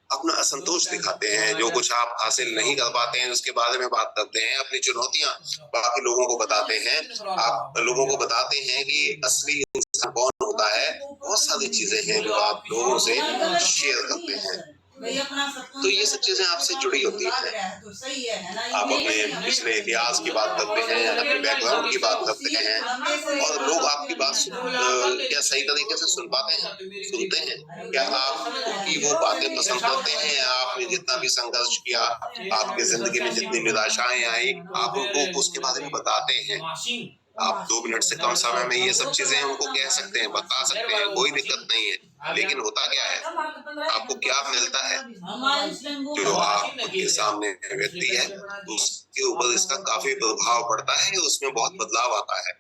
अपना असंतोष दिखाते हैं, जो कुछ आप हासिल नहीं कर पाते हैं उसके बारे में बात करते हैं, अपनी चुनौतियां बाकी लोगों को बताते हैं। आप लोगों को बताते हैं कि असली इंसान कौन होता है। बहुत सारी चीजें हैं जो आप लोगों से शेयर करते हैं। तो ये सब चीजें आपसे जुड़ी होती हैं। आप अपने पिछले इतिहास की बात करते हैं, अपने बैकग्राउंड की बात करते हैं, और लोग आपकी बात क्या सही तरीके से सुन पाते हैं, सुनते हैं? क्या आपकी वो बातें पसंद करते हैं? आपने जितना भी संघर्ष किया, आपकी जिंदगी में जितनी निराशाएं आई, आप उनको उसके बारे में बताते हैं। आप 2 मिनट से कम समय में ये सब चीजें उनको कह सकते हैं, बता सकते हैं, कोई दिक्कत नहीं है। लेकिन होता क्या है, आपको क्या मिलता है? जो आपके सामने व्यक्ति है उसके ऊपर इसका काफी प्रभाव पड़ता है, उसमें बहुत बदलाव आता है।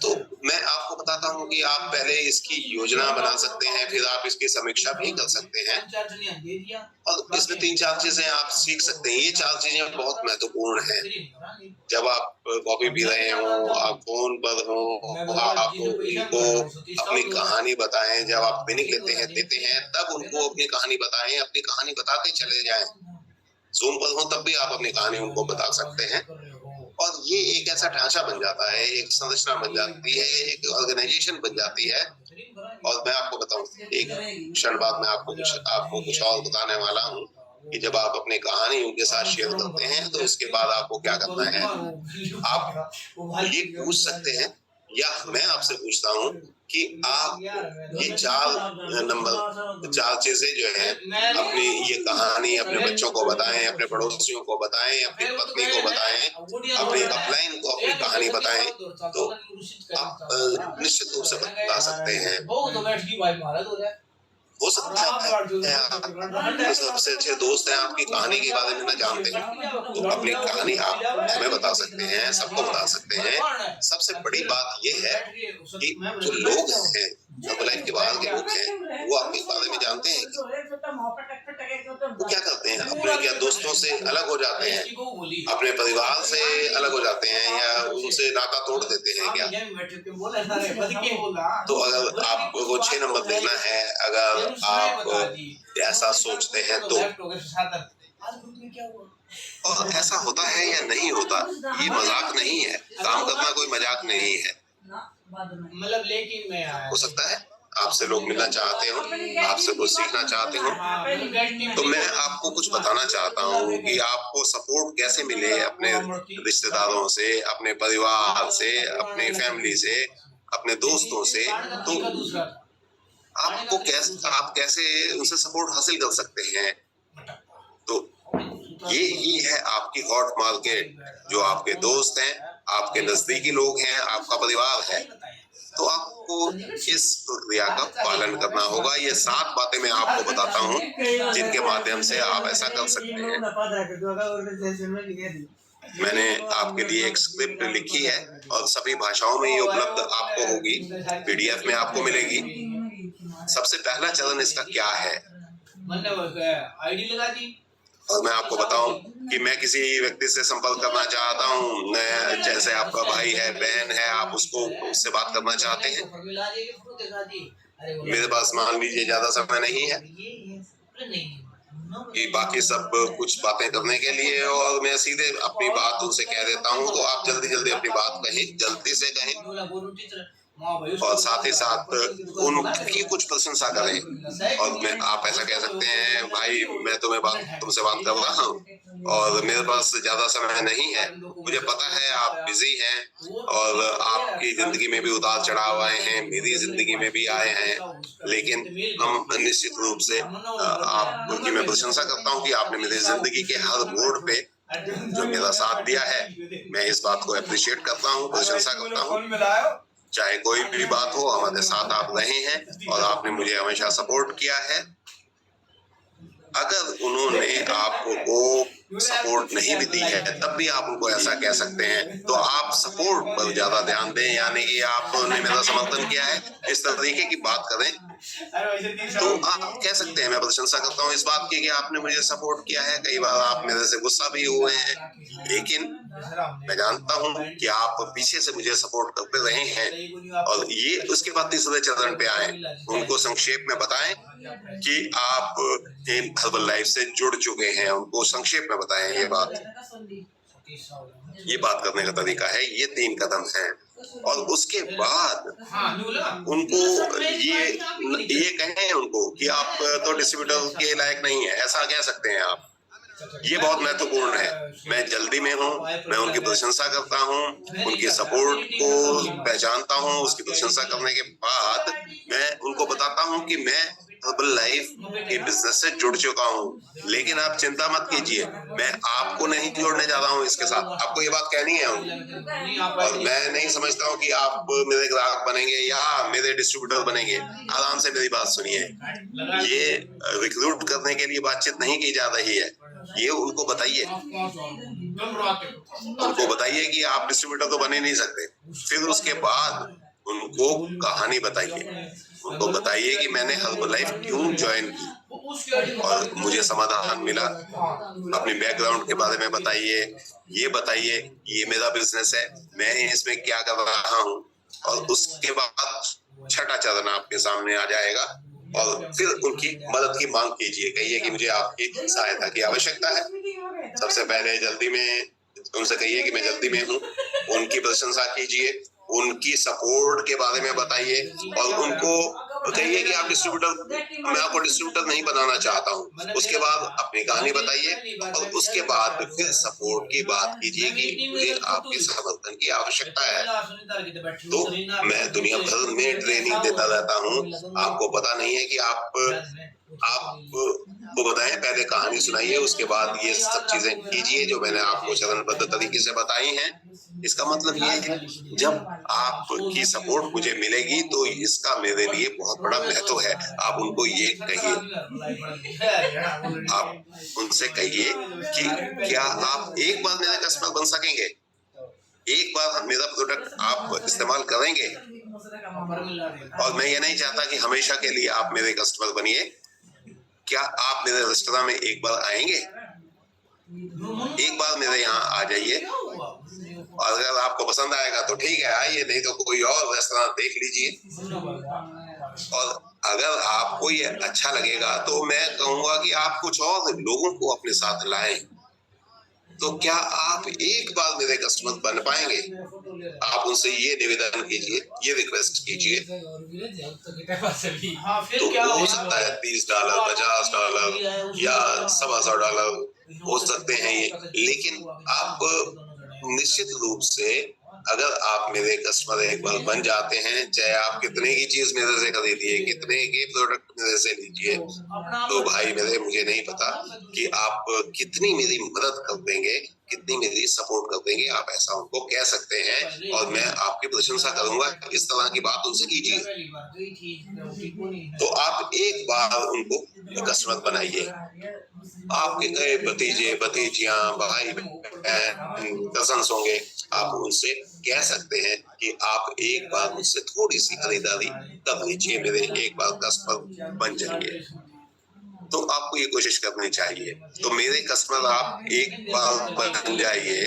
तो मैं आपको बताता हूँ कि आप पहले इसकी योजना बना सकते हैं, फिर आप इसकी समीक्षा भी कर सकते हैं, और इसमें 3-4 चीजें आप सीख सकते हैं। ये 4 चीजें बहुत महत्वपूर्ण हैं। जब आप कॉफी पी रहे हो, आप फोन पर हो, आप उनको अपनी कहानी बताएं। जब आप ट्रेनिंग देते हैं तब उनको अपनी कहानी बताएं, अपनी कहानी बताते चले जाएं। ज़ूम पर हो तब भी आप अपनी कहानी उनको बता सकते हैं, और ये एक ऐसा ढांचा बन जाता है, एक संरचना बन जाती है, एक ऑर्गेनाइजेशन बन जाती है। और मैं आपको बताऊं, एक क्षण बाद मैं आपको कुछ और बताने वाला हूँ कि जब आप अपनी कहानी उनके साथ शेयर करते हैं तो उसके बाद आपको क्या करना है। आप ये पूछ सकते हैं, या मैं आपसे पूछता हूँ कि आप ये 4 चीजें जो है, अपनी ये कहानी अपने बच्चों को बताएं, अपने पड़ोसियों को बताएं, अपनी पत्नी को बताएं, अपनी अपलाइन को अपनी कहानी बताएं, तो आप निश्चित रूप से बता सकते हैं। हो सकता है आपके सबसे अच्छे दोस्त हैं आपकी कहानी के बारे में न जानते हैं, तो अपनी कहानी आप हमें बता सकते हैं, सबको बता सकते हैं। सबसे बड़ी बात यह है कि जो लोग हैं, जो लाइफ के बाहर के लोग हैं, वो आपके बारे में जानते हैं कि वो क्या करते हैं। अपने क्या दोस्तों से अलग हो जाते हैं, अपने परिवार से अलग हो जाते हैं, या उनसे नाता तोड़ देते हैं क्या? तो अगर आपको 6 नंबर देना है, अगर आप ऐसा सोचते हैं तो, और ऐसा होता है या नहीं होता, ये मजाक नहीं है। काम करना कोई मजाक नहीं है। मतलब लेकिन मैं हो सकता है आपसे लोग मिलना चाहते हो, आपसे कुछ सीखना चाहते हो, तो मैं आपको कुछ बताना चाहता हूँ कि आपको सपोर्ट कैसे मिले अपने रिश्तेदारों से, अपने परिवार से, अपने फैमिली से, अपने दोस्तों से। तो आप कैसे उनसे सपोर्ट हासिल कर सकते हैं। तो ये ही है आपकी हॉट मार्केट, जो आपके दोस्त हैं, आपके नजदीकी लोग हैं, आपका परिवार है। तो आपको इस प्रक्रिया का पालन करना होगा। ये 7 बातें मैं आपको बताता हूँ जिनके माध्यम से आप ऐसा कर सकते हैं। मैंने आपके लिए एक स्क्रिप्ट लिखी है और सभी भाषाओं में ये उपलब्ध आपको होगी, PDF में आपको मिलेगी। सबसे पहला चरण इसका क्या है, आईडी लगा दी, और मैं आपको बताऊं कि मैं किसी व्यक्ति से संपर्क करना चाहता हूं, मैं जैसे आपका भाई है, बहन है, आप उससे बात करना चाहते हैं। मेरे पास मान लीजिए ज्यादा समय नहीं है कि बाकी सब कुछ बातें करने के लिए, और मैं सीधे अपनी बात उनसे कह देता हूं। तो आप जल्दी अपनी बात कहें, जल्दी से कहें, और साथ ही साथ उनकी कुछ प्रशंसा करें। और आप ऐसा कह सकते हैं, भाई मैं तुमसे बात कर रहा हूँ और मेरे पास ज्यादा समय नहीं है। मुझे पता है आप बिजी हैं और आपकी जिंदगी में भी उतार चढ़ाव आए हैं, मेरी जिंदगी में भी आए हैं, लेकिन हम निश्चित रूप से उनकी मैं प्रशंसा करता हूँ कि आपने मेरी जिंदगी के हर मोड़ पे जो मेरा साथ दिया है, मैं इस बात को अप्रिशिएट करता हूँ, प्रशंसा करता हूँ। चाहे कोई भी बात हो, हमारे साथ आप रहे हैं और आपने मुझे हमेशा सपोर्ट किया है। अगर उन्होंने आपको सपोर्ट नहीं भी दी है, तब भी आप उनको ऐसा कह सकते हैं। तो आप सपोर्ट पर ज्यादा ध्यान दें, यानी कि आपने मेरा समर्थन किया है, इस तरीके की बात करें। तो आप कह सकते हैं, मैं प्रशंसा करता हूँ इस बात की कि आपने मुझे सपोर्ट किया है। कई बार आप मेरे से गुस्सा भी हुए हैं, लेकिन मैं जानता हूं कि आप पीछे से मुझे सपोर्ट करते रहे हैं, और ये उसके बाद तीसरे चरण पे आए, उनको संक्षेप में बताएं कि आप इन हर्बल लाइफ से जुड़ चुके हैं, उनको संक्षेप में बताएं ये बात करने का तरीका है। ये 3 कदम है, और उसके बाद उनको ये कहें उनको कि आप तो डिस्ट्रीब्यूटर के लायक नहीं है, ऐसा कह सकते हैं आप। ये बहुत महत्वपूर्ण है। मैं जल्दी में हूँ, मैं उनकी प्रशंसा करता हूँ, उनके सपोर्ट को पहचानता हूँ। उसकी प्रशंसा करने के बाद मैं उनको बताता हूँ कि मैं हर्बल लाइफ के बिजनेस से जुड़ चुका हूँ, लेकिन आप चिंता मत कीजिए, मैं आपको नहीं जोड़ने जा रहा हूँ इसके साथ। आपको ये बात कहनी है उनको, और मैं नहीं समझता हूँ कि आप मेरे ग्राहक बनेंगे या मेरे डिस्ट्रीब्यूटर बनेंगे। आराम से मेरी बात सुनिए। ये रिक्रूट करने के लिए बातचीत नहीं की जा रही है, ये उनको बताइए, उनको बताइए कि आप डिस्ट्रीब्यूटर तो बने नहीं सकते। फिर उसके बाद उनको कहानी बताइए, उनको बताइए कि मैंने हर्बल लाइफ क्यों ज्वाइन की और मुझे समाधान मिला। अपने बैकग्राउंड के बारे में बताइए, ये बताइए ये मेरा बिजनेस है, मैं इसमें क्या कर रहा हूँ, और उसके बाद छठा चरण आपके सामने आ जाएगा, और फिर उनकी मदद की मांग कीजिए। कहिए कि मुझे आपकी सहायता की आवश्यकता है। सबसे पहले जल्दी में उनसे कहिए कि मैं जल्दी में हूँ, उनकी प्रशंसा कीजिए, उनकी सपोर्ट के बारे में बताइए, और उनको कहिए कि आप डिस्ट्रीब्यूटर, मैं आपको डिस्ट्रीब्यूटर नहीं बनाना चाहता हूँ। उसके बाद अपनी कहानी बताइए, और उसके बाद फिर सपोर्ट की बात कीजिए कि मुझे आपके समर्थन की आवश्यकता है। तो मैं दुनिया भर में ट्रेनिंग देता रहता हूँ, आपको पता नहीं है कि आप वो बताएं। पहले कहानी सुनाइए, उसके बाद ये सब चीजें कीजिए जो मैंने आपको चरणबद्ध तरीके से बताई हैं। इसका मतलब ये है, जब आपकी सपोर्ट मुझे मिलेगी तो इसका मेरे लिए बहुत बड़ा महत्व है। आप उनको ये कहिए, आप उनसे कहिए कि क्या आप एक बार मेरे कस्टमर बन सकेंगे, एक बार मेरा प्रोडक्ट आप इस्तेमाल करेंगे। और मैं ये नहीं चाहता कि हमेशा के लिए आप मेरे कस्टमर बनिए। क्या आप मेरे रेस्टोरेंट में एक बार आएंगे? एक बार मेरे यहाँ आ जाइए, और अगर आपको पसंद आएगा तो ठीक है, आइए, नहीं तो कोई और रेस्टोरेंट देख लीजिए। और अगर आपको ये अच्छा लगेगा तो मैं कहूंगा कि आप कुछ और लोगों को अपने साथ लाएं। तो क्या आप एक बार मेरे कस्टमर बन पाएंगे? आप उनसे ये निवेदन कीजिए, ये रिक्वेस्ट कीजिए। तो हो सकता है $30, $50 या $125 हो सकते हैं ये, लेकिन आप निश्चित रूप से अगर आप मेरे कस्टमर एक बार बन जाते हैं, चाहे आप कितने की चीज मेरे से खरीदिए, कितने के प्रोडक्ट मेरे से लीजिए, तो भाई मेरे, मुझे नहीं पता कि आप कितनी मेरी मदद कर देंगे, कितनी मेरी सपोर्ट कर देंगे। आप ऐसा उनको कह सकते हैं, और मैं आपकी प्रशंसा करूंगा। इस तरह की बात उनसे कीजिए। तो आप एक बार उनको कस्टमर बनाइए। आपके कई भतीजे, भतीजियां, भाई बहन, कजन्स होंगे, आप उनसे कह सकते हैं कि आप एक बार मुझसे थोड़ी सी खरीदारी कर लीजिए, मेरे एक बार कस्टमर बन जाइए। तो आपको ये कोशिश करनी चाहिए। तो मेरे कस्टमर आप एक बार बन जाइए।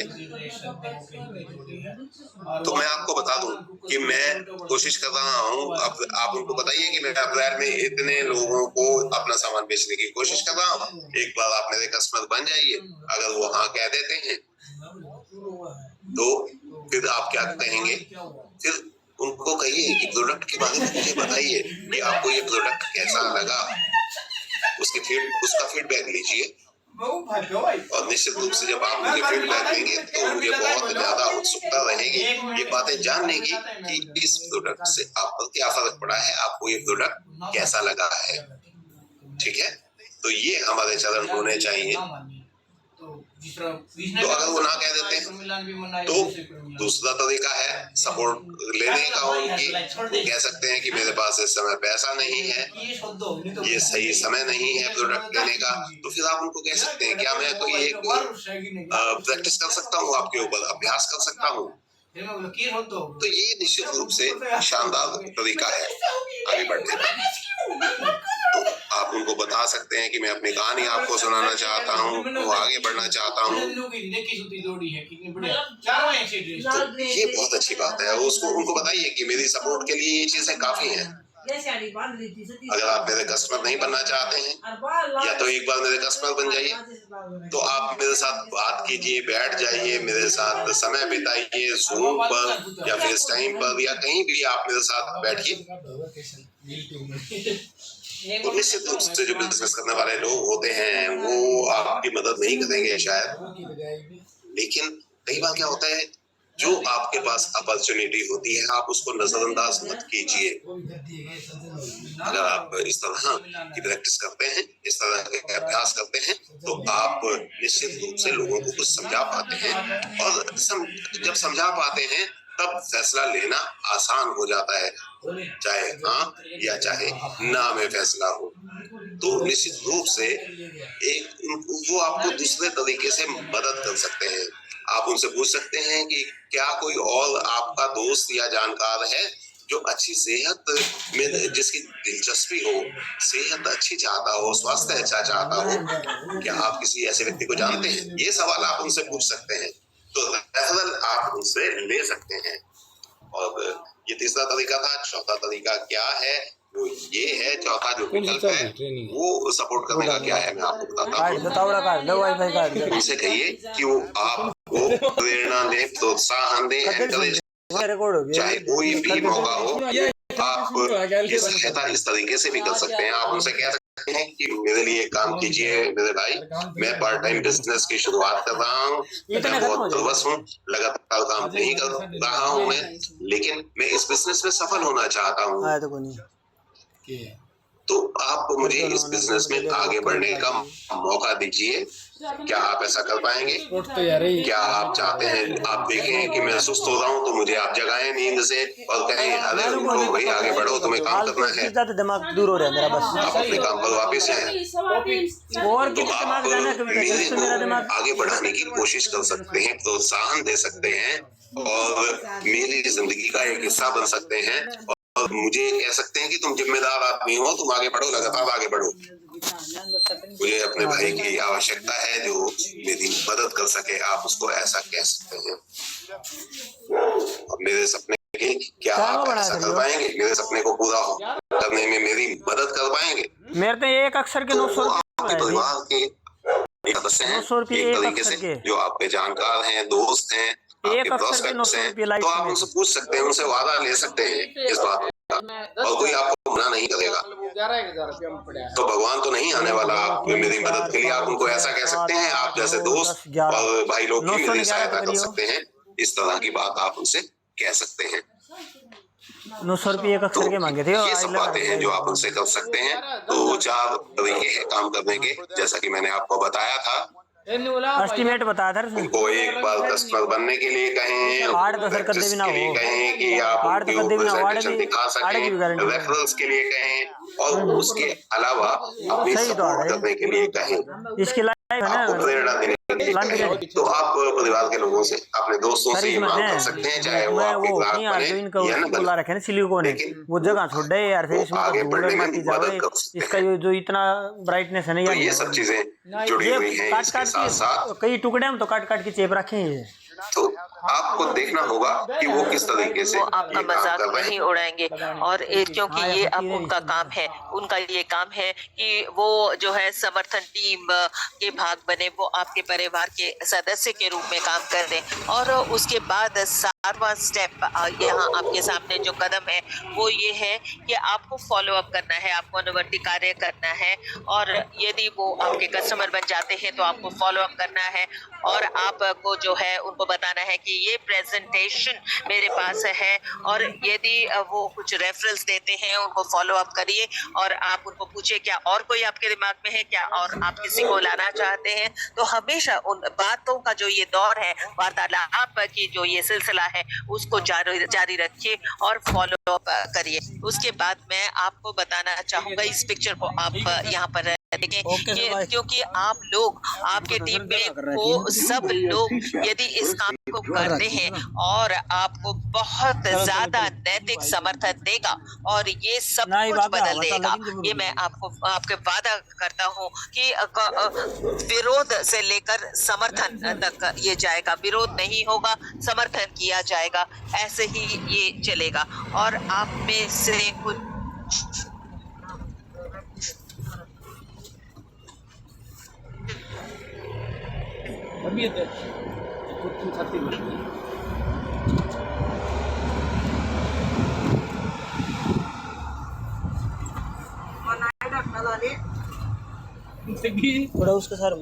तो मैं आपको बता दूं कि मैं कोशिश कर रहा हूँ, अब आप उनको बताइए कि मैं अप्रैल में इतने लोगों को अपना सामान बेचने की कोशिश कर रहा हूँ, एक बार आप मेरे कस्टमर बन जाइए। अगर वो हाँ कह देते हैं तो फिर आप क्या कहेंगे? फिर उनको कहिए कि प्रोडक्ट के बारे में मुझे बताइए कि आपको ये प्रोडक्ट कैसा लगा, उसका फीडबैक लीजिए। और निश्चित रूप से जब आप मुझे फीडबैक देंगे तो मुझे बहुत ज्यादा उत्सुकता रहेगी ये बातें जानने की कि इस प्रोडक्ट से आप पर क्या फर्क पड़ा है, आपको ये प्रोडक्ट कैसा लगा है। ठीक है, तो ये हमारे चरण होने चाहिए। तो अगर वो ना कह देते हैं तो दूसरा तरीका है सपोर्ट लेने का उनकी। वो कह सकते हैं कि मेरे पास इस समय पैसा नहीं है, ये सही समय नहीं है प्रोडक्ट लेने का। तो फिर आप उनको कह सकते हैं क्या मैं कोई एक प्रैक्टिस कर सकता हूँ, आपके ऊपर अभ्यास कर सकता हूँ। तो ये निश्चित रूप से शानदार तरीका है आगे बढ़ने का। तो आप आप उनको बता सकते हैं कि मैं अपनी कहानी आपको सुनाना चाहता हूँ, वो आगे बढ़ना चाहता हूँ। तो ये बहुत अच्छी बात है। उसको उनको बताइए कि मेरी सपोर्ट के लिए ये चीजें काफी हैं। अगर आप मेरे कस्टमर नहीं बनना चाहते हैं, या तो एक बार मेरे कस्टमर बन जाइए, तो आप मेरे साथ बात कीजिए, बैठ जाइए, मेरे साथ समय बिताइए, ज़ूम पर या फेस टाइम पर या कहीं भी आप मेरे साथ बैठिए। तो निश्चित रूप से जो बिजनेस करने वाले लोग होते हैं वो आपकी मदद नहीं करेंगे शायद, लेकिन कई बार क्या होता है, जो आपके पास अपॉर्चुनिटी होती है आप उसको नजरअंदाज मत कीजिए। अगर आप इस तरह की प्रैक्टिस करते हैं, इस तरह के अभ्यास करते हैं, तो आप निश्चित रूप से लोगों को कुछ समझा पाते हैं, और जब समझा पाते हैं तब फैसला लेना आसान हो जाता है, चाहे हाँ या चाहे ना में फैसला हो। तो निश्चित रूप से वो आपको दूसरे तरीके से मदद कर सकते हैं। आप उनसे पूछ सकते हैं कि क्या कोई और आपका दोस्त या जानकार है जो अच्छी सेहत में, जिसकी दिलचस्पी हो, सेहत अच्छी चाहता हो, स्वास्थ्य अच्छा चाहता हो, क्या आप किसी ऐसे व्यक्ति को जानते हैं? ये सवाल आप उनसे पूछ सकते हैं, तो रेफरल आप उनसे ले सकते हैं। और ये तीसरा तरीका था। चौथा तरीका क्या है? वो ये है, चौथा जो विकल्प है वो सपोर्ट करने का क्या है, मैं आपको बताता हूँ। उनसे कहिए कि वो आपको प्रेरणा दें, प्रोत्साहन दें, एनकरेज, चाहे कोई भी मौका हो। आप ये सहायता इस तरीके से भी कर सकते हैं। आप उनसे कह सकते हैं कि मेरे लिए काम कीजिए मेरे भाई, मैं पार्ट टाइम बिजनेस की शुरुआत कर रहा हूँ, मैं बहुत नर्वस हूँ, लगातार काम नहीं कर रहा हूँ मैं, लेकिन मैं इस बिजनेस में सफल होना चाहता हूँ, तो आप मुझे इस बिजनेस में आगे बढ़ने का मौका दीजिए। क्या आप ऐसा कर पाएंगे? क्या आप चाहते हैं, आप देखें कि मैं सुस्त हो रहा हूँ तो मुझे आप जगाएं नींद से और कहें अरे उठो भाई आगे बढ़ो, तुम्हें काम करना है, दिमाग दूर हो रहा है मेरा, बस आप अपने काम पर वापस आए। और तो आप मेरे को आगे बढ़ाने की कोशिश कर सकते हैं, प्रोत्साहन दे सकते हैं और मेरी जिंदगी का एक हिस्सा बन सकते हैं, और मुझे कह सकते हैं कि तुम जिम्मेदार आदमी हो, तुम आगे बढ़ो, लगातार आगे बढ़ो। मुझे अपने भाई की आवश्यकता है जो मेरी मदद कर सके, आप उसको ऐसा कह सकते हैं। और मेरे सपने की क्या आप ऐसा कर पाएंगे? मेरे सपने को पूरा करने में मेरी मदद कर पाएंगे? मेरे तो एक अक्षर के 900 आपके परिवार के एक सदस्य हैं, एक तरीके से जो आपके जानकार हैं, दोस्त हैं, आपके प्रोस्पेक्ट्स हैं, तो आप उनसे पूछ सकते हैं, उनसे वादा ले सकते हैं इस बात का, और कोई आपको मना नहीं करेगा। तो भगवान तो नहीं आने वाला आपकी मेरी मदद के लिए, आप उनको ऐसा कह सकते हैं, आप जैसे दोस्त और भाई लोग भी मेरी सहायता कर सकते हैं, इस तरह की बात आप उनसे कह सकते हैं। 900 रुपये एक अक्षर के मांगे थे। ये सब बातें हैं जो आप उनसे कर सकते हैं। तो 4 तरीके हैं काम करने के, जैसा कि मैंने आपको बताया था। एस्टीमेट बताया था उनको एक बार कस्टमर बनने के लिए कहें, प्रैक्टिस के लिए कहें कि आप उनकी प्रेजेंटेशन दिखा सकें, रेफरेंस के लिए कहें, और उसके अलावा अपनी सपोर्ट करने के लिए कहें, इसके आपको प्रेरणा देने के लिए कहें। तो आप परिवार के लोगों से, अपने दोस्तों से ये मांग कर सकते हैं, चाहे वो आपके ग्राहक बने या न बने, लेकिन वो जगह छोड़ दे यार, फिर इसमें आगे बढ़ने में मदद कर सकते हैं। इसका जो इतना ब्राइटनेस है तो ये सब चीजें जुड़ी हुई हैं इसके साथ साथ। कई टुकड़े हम तो काट काट के चेप रखे हैं। तो आपको देखना होगा कि वो किस तरीके से वो आपका मजाक नहीं उड़ाएंगे, और क्योंकि ये अब उनका काम है, उनका ये काम है कि वो जो है समर्थन टीम के भाग बने, वो आपके परिवार के सदस्य के रूप में काम कर दें। और उसके बाद 7वां स्टेप यहाँ आपके सामने जो कदम है वो ये है कि आपको फॉलो अप करना है, आपको अनुवर्ती कार्य करना है, और यदि वो आपके कस्टमर बन जाते हैं तो आपको फॉलो अप करना है, और आपको जो है उनको बताना है कि ये प्रेजेंटेशन मेरे पास है, और यदि वो कुछ रेफरेंस देते हैं उनको फॉलो अप करिए, और आप उनको पूछिए क्या और कोई आपके दिमाग में है क्या, और आप किसी को लाना चाहते हैं, तो हमेशा उन बातों का जो ये दौर है, वार्तालाप की जो ये सिलसिला है, उसको जारी रखिए और फॉलो अप करिए। उसके बाद मैं आपको बताना चाहूंगा, इस पिक्चर को आप यहाँ पर देखें क्योंकि आप लोग, आपके टीम में वो सब लोग यदि इस काम को करते हैं और आपको बहुत ज्यादा नैतिक समर्थन देगा और ये सब कुछ बदल देगा। ये मैं आपके वादा करता हूँ कि विरोध से लेकर समर्थन तक ये जाएगा। विरोध नहीं होगा, समर्थन किया जाएगा, ऐसे ही ये चलेगा। और आप में से कुछ थोड़ा उसके साथ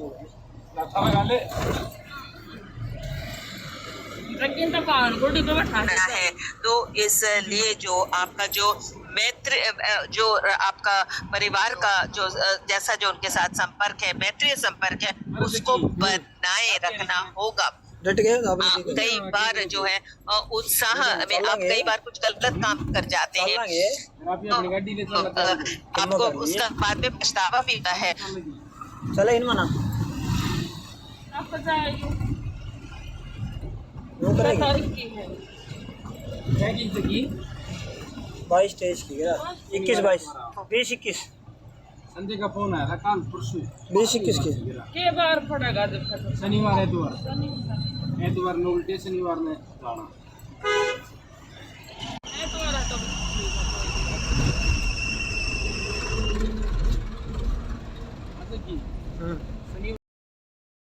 है। तो इसलिए जो आपका जो मैत्री, जो आपका परिवार का जो जैसा जो उनके साथ संपर्क है, मैत्रीय संपर्क है, उसको बनाए रखना होगा। डट गए कई बार जो है उत्साह में आप कई बार कुछ गलत काम कर जाते हैं, आपको उसका बाद में पछतावा भी होता है। चले इन मना वो करेगी 22 स्टेज की 21 22 20 21 संजय का फोन आया था कानपुर से 20 21 की के बार पड़ेगा जब शनिवार एतवार नोबल्टी शनिवार में जाना